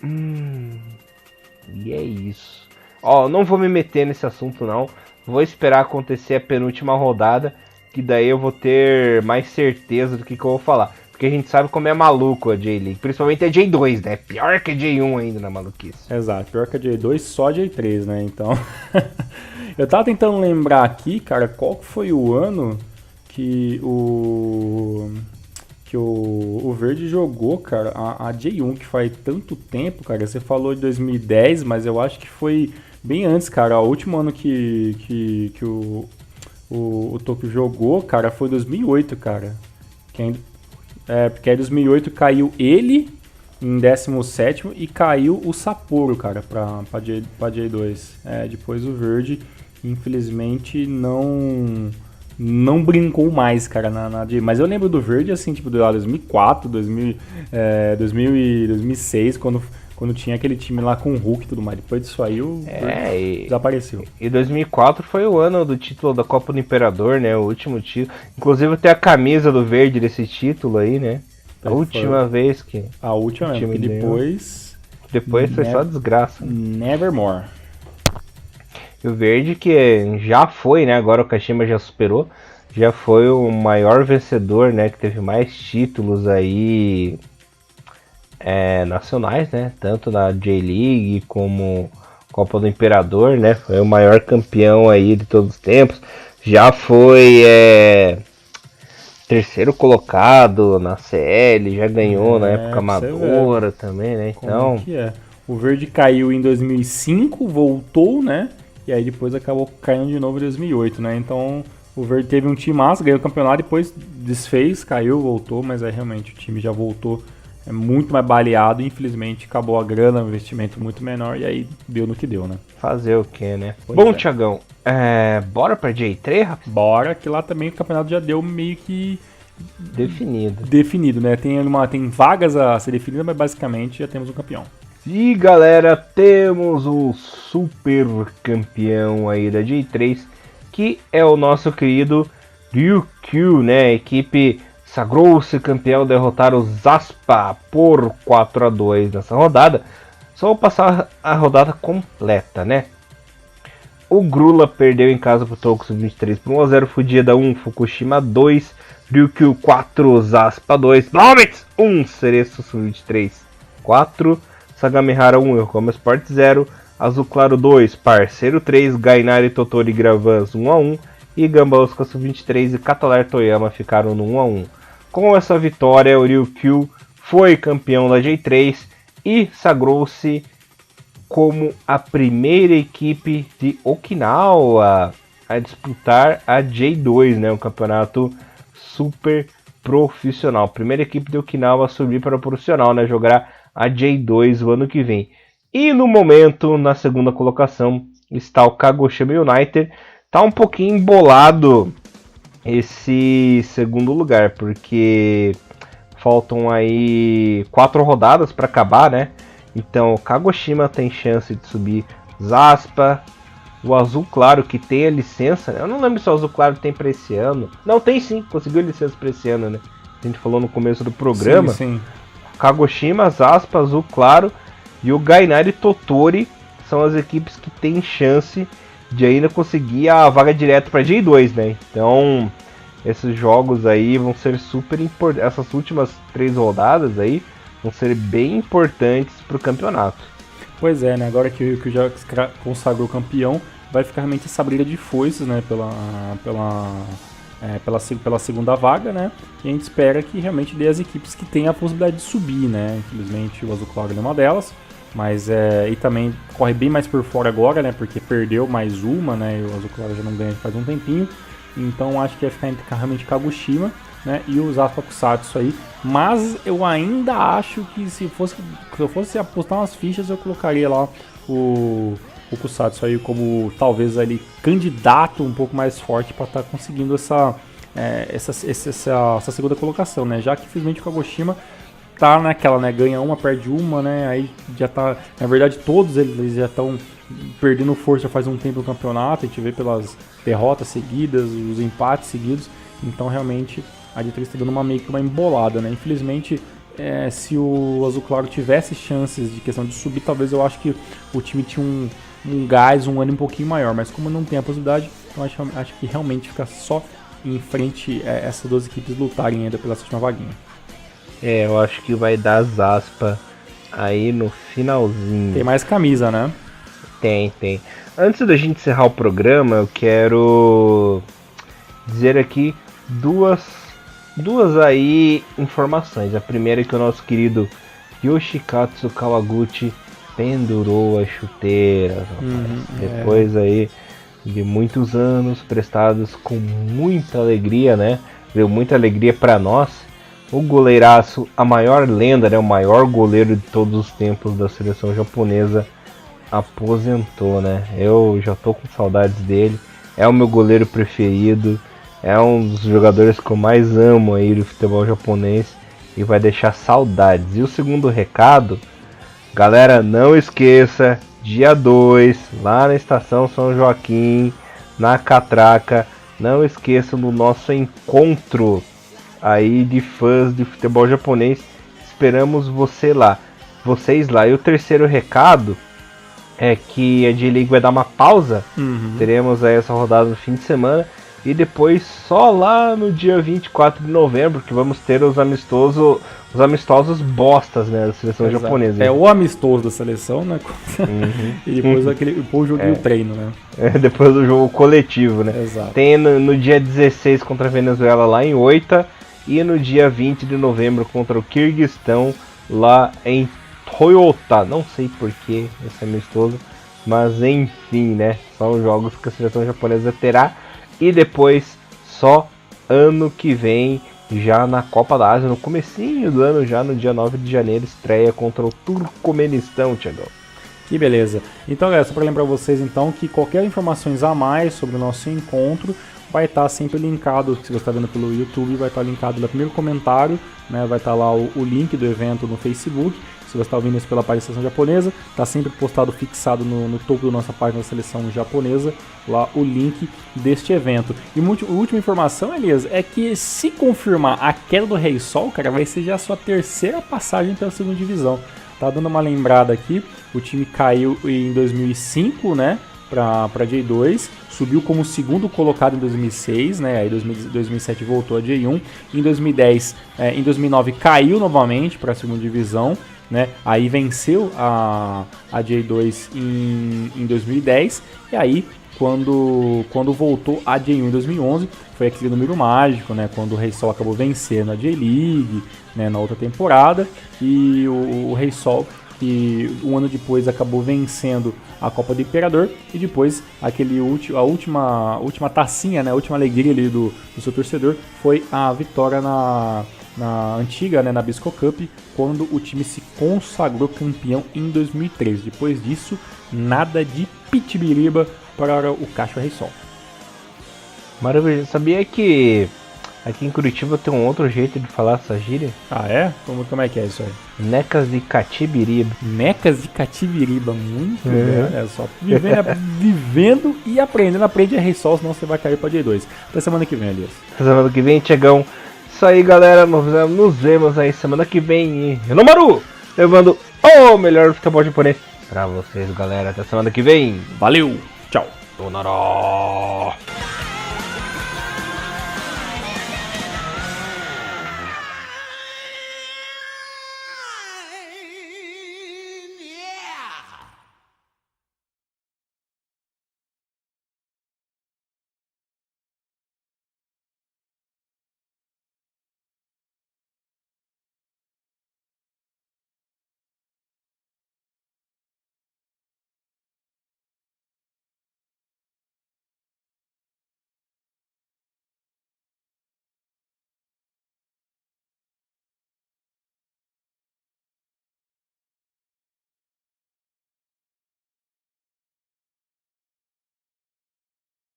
E é isso. Ó, não vou me meter nesse assunto não. Vou esperar acontecer a penúltima rodada, que daí eu vou ter mais certeza do que eu vou falar. Porque a gente sabe como é maluco a J-League. Principalmente a J2, né? Pior que a J1 ainda na maluquice. Exato, pior que a J2, só a J3, né? Então. Eu tava tentando lembrar aqui, cara, qual foi o ano que o Verde jogou, cara, a J1, que faz tanto tempo, cara. Você falou de 2010, mas eu acho que foi bem antes, cara. O último ano que o Tokyo jogou, cara, foi 2008, cara. Porque aí em 2008 caiu ele em 17º e caiu o Sapporo, cara, pra J2. Depois o Verde, infelizmente, não brincou mais, cara, na J. Mas eu lembro do Verde, assim, tipo, lá 2004, 2000 e 2006, quando tinha aquele time lá com o Hulk e tudo mais. Depois disso aí, o Verde desapareceu. E 2004 foi o ano do título da Copa do Imperador, né? O último título. Inclusive tem a camisa do Verde desse título aí, né? A última vez que... A última, time porque depois... Depois foi só desgraça. Nevermore. E o Verde, que já foi, né? Agora o Kashima já superou. Já foi o maior vencedor, né? Que teve mais títulos aí nacionais, né? Tanto na J-League como Copa do Imperador, né? Foi o maior campeão aí de todos os tempos. Já foi terceiro colocado na CL, já ganhou na época amadora também, né? Então, como que é? O Verde caiu em 2005, voltou, né? E aí depois acabou caindo de novo em 2008, né? Então o Verde teve um time massa, ganhou o campeonato, depois desfez, caiu, voltou, mas aí realmente o time já voltou muito mais baleado. Infelizmente acabou a grana, um investimento muito menor, e aí deu no que deu, né? Fazer o que, né? Bom, Thiagão, bora pra J3, rapaz? Bora, que lá também o campeonato já deu meio que definido, né? Tem vagas a ser definidas, mas basicamente já temos um campeão. E galera, temos o super campeão aí da J3, que é o nosso querido Ryukyu, né? A equipe sagrou-se campeão, derrotar o Zaspa por 4-2 nessa rodada. Só vou passar a rodada completa, né? O Grula perdeu em casa pro Tokusatsu 23 por 1-0, Fujida 1, Fukushima 2, Ryukyu 4, Zaspa 2, Blomits 1, Cereço 23 4, Sagamihara 1, Yokohama Sport 0, Azul Claro 2, Parceiro 3, Gainari Totori Gravans 1-1 e Gamba Osaka Sub-23 e Catalar Toyama ficaram no 1-1. Com essa vitória, o Ryukyu foi campeão da J3 e sagrou-se como a primeira equipe de Okinawa a disputar a J2, né, um campeonato super profissional. Primeira equipe de Okinawa a subir para o profissional, né, jogar a J2 o ano que vem. E no momento, na segunda colocação, está o Kagoshima United. Tá um pouquinho embolado esse segundo lugar, porque faltam aí 4 rodadas para acabar, né? Então o Kagoshima tem chance de subir, Zaspa, o Azul Claro que tem a licença, eu não lembro se o Azul Claro tem para esse ano. Não, tem sim, conseguiu a licença para esse ano, né? A gente falou no começo do programa. Sim. Kagoshima, Zaspa, Azul Claro e o Gainari Totori são as equipes que têm chance de ainda conseguir a vaga direta para J2, né? Então, esses jogos aí vão ser super importantes. Essas últimas 3 rodadas aí vão ser bem importantes para o campeonato. Pois é, né? Agora que o Jax consagrou campeão, vai ficar realmente essa briga de foices, né? Pela segunda vaga, né? E a gente espera que realmente dê as equipes que têm a possibilidade de subir, né? Infelizmente o Azul Claro é uma delas. Mas e também corre bem mais por fora agora, né? Porque perdeu mais uma, né? E o Azul Claro já não ganha faz um tempinho. Então acho que vai ficar entre realmente Kagoshima, né? E o Zaspa Kusatsu aí. Mas eu ainda acho que se eu fosse apostar umas fichas, eu colocaria lá o Kusatsu aí como talvez ali candidato um pouco mais forte para estar conseguindo essa segunda colocação, né? Já que infelizmente o Kagoshima tá naquela, né? Ganha uma, perde uma, né? Aí já tá. Na verdade, todos eles já estão perdendo força faz um tempo no campeonato. A gente vê pelas derrotas seguidas, os empates seguidos. Então, realmente, a J3 está dando meio que uma embolada, né? Infelizmente, se o Azul Claro tivesse chances de questão de subir, talvez eu acho que o time tinha um gás, um ânimo um pouquinho maior. Mas como não tem a possibilidade, então acho que realmente fica só em frente essas duas equipes lutarem ainda pela sétima vaguinha. Eu acho que vai dar Zaspa aí no finalzinho. Tem mais camisa, né? Tem. Antes da gente encerrar o programa, eu quero dizer aqui duas aí informações. A primeira é que o nosso querido Yoshikatsu Kawaguchi pendurou as chuteiras. Depois aí de muitos anos prestados com muita alegria, né? Deu muita alegria para nós. O goleiraço, a maior lenda, né, o maior goleiro de todos os tempos da seleção japonesa, aposentou, né? Eu já tô com saudades dele. É o meu goleiro preferido. É um dos jogadores que eu mais amo aí do futebol japonês. E vai deixar saudades. E o segundo recado, galera, não esqueça, dia 2, lá na Estação São Joaquim, na Catraca. Não esqueça do nosso encontro aí de fãs de futebol japonês. Esperamos vocês lá. E o terceiro recado é que a J-League vai dar uma pausa. Teremos aí essa rodada no fim de semana. E depois só lá no dia 24 de novembro que vamos ter os amistosos bostas, né, da seleção japonesa. É o amistoso da seleção, né? E depois o jogo e o treino, né? Depois do jogo coletivo, né? Exato. Tem no dia 16 contra a Venezuela lá em Oita. E no dia 20 de novembro contra o Quirguistão lá em Toyota. Não sei porquê esse amistoso, mas enfim, né? São jogos que a seleção japonesa terá. E depois só ano que vem, já na Copa da Ásia, no comecinho do ano, já no dia 9 de janeiro, estreia contra o Turcomenistão, Thiagão. Que beleza. Então, galera, só para lembrar vocês então que qualquer informações a mais sobre o nosso encontro vai estar sempre linkado, se você está vendo pelo YouTube, vai estar linkado no primeiro comentário, né? Vai estar lá o link do evento no Facebook. Se você está ouvindo isso pela página da seleção japonesa, está sempre postado, fixado no topo da nossa página da seleção japonesa, lá o link deste evento. E a última informação, Elias, é que se confirmar a queda do Rei Sol, cara, vai ser já a sua terceira passagem pela segunda divisão. Tá dando uma lembrada aqui, o time caiu em 2005, né, para J2, subiu como segundo colocado em 2006, né, aí 2007 voltou a J1, em 2010, em 2009 caiu novamente para a segunda divisão, né, aí venceu a J2 em 2010, e aí quando voltou a J1 em 2011, foi aquele número mágico, né, quando o Rei Sol acabou vencendo a J-League, né, na outra temporada, e o Rei Sol e um ano depois acabou vencendo a Copa do Imperador, e depois a última tacinha, né, a última alegria ali do seu torcedor foi a vitória na antiga, né, na Bisco Cup, quando o time se consagrou campeão em 2013. Depois disso, nada de pitibiriba para o Cacho Reysol. Maravilha, sabia que aqui em Curitiba tem um outro jeito de falar essa gíria? Ah, é? Como é que é isso aí? Necas de Catibiriba. Necas de Catibiriba, muito bem, olha só. Vivendo e aprendendo. Aprende a Reysol, senão você vai cair pra J2. Até semana que vem, Elias. Até semana que vem, Tiagão. Isso aí, galera. Nos vemos aí semana que vem em Renomaru, levando o melhor futebol japonês pra vocês, galera. Até semana que vem. Valeu, tchau. Donaró.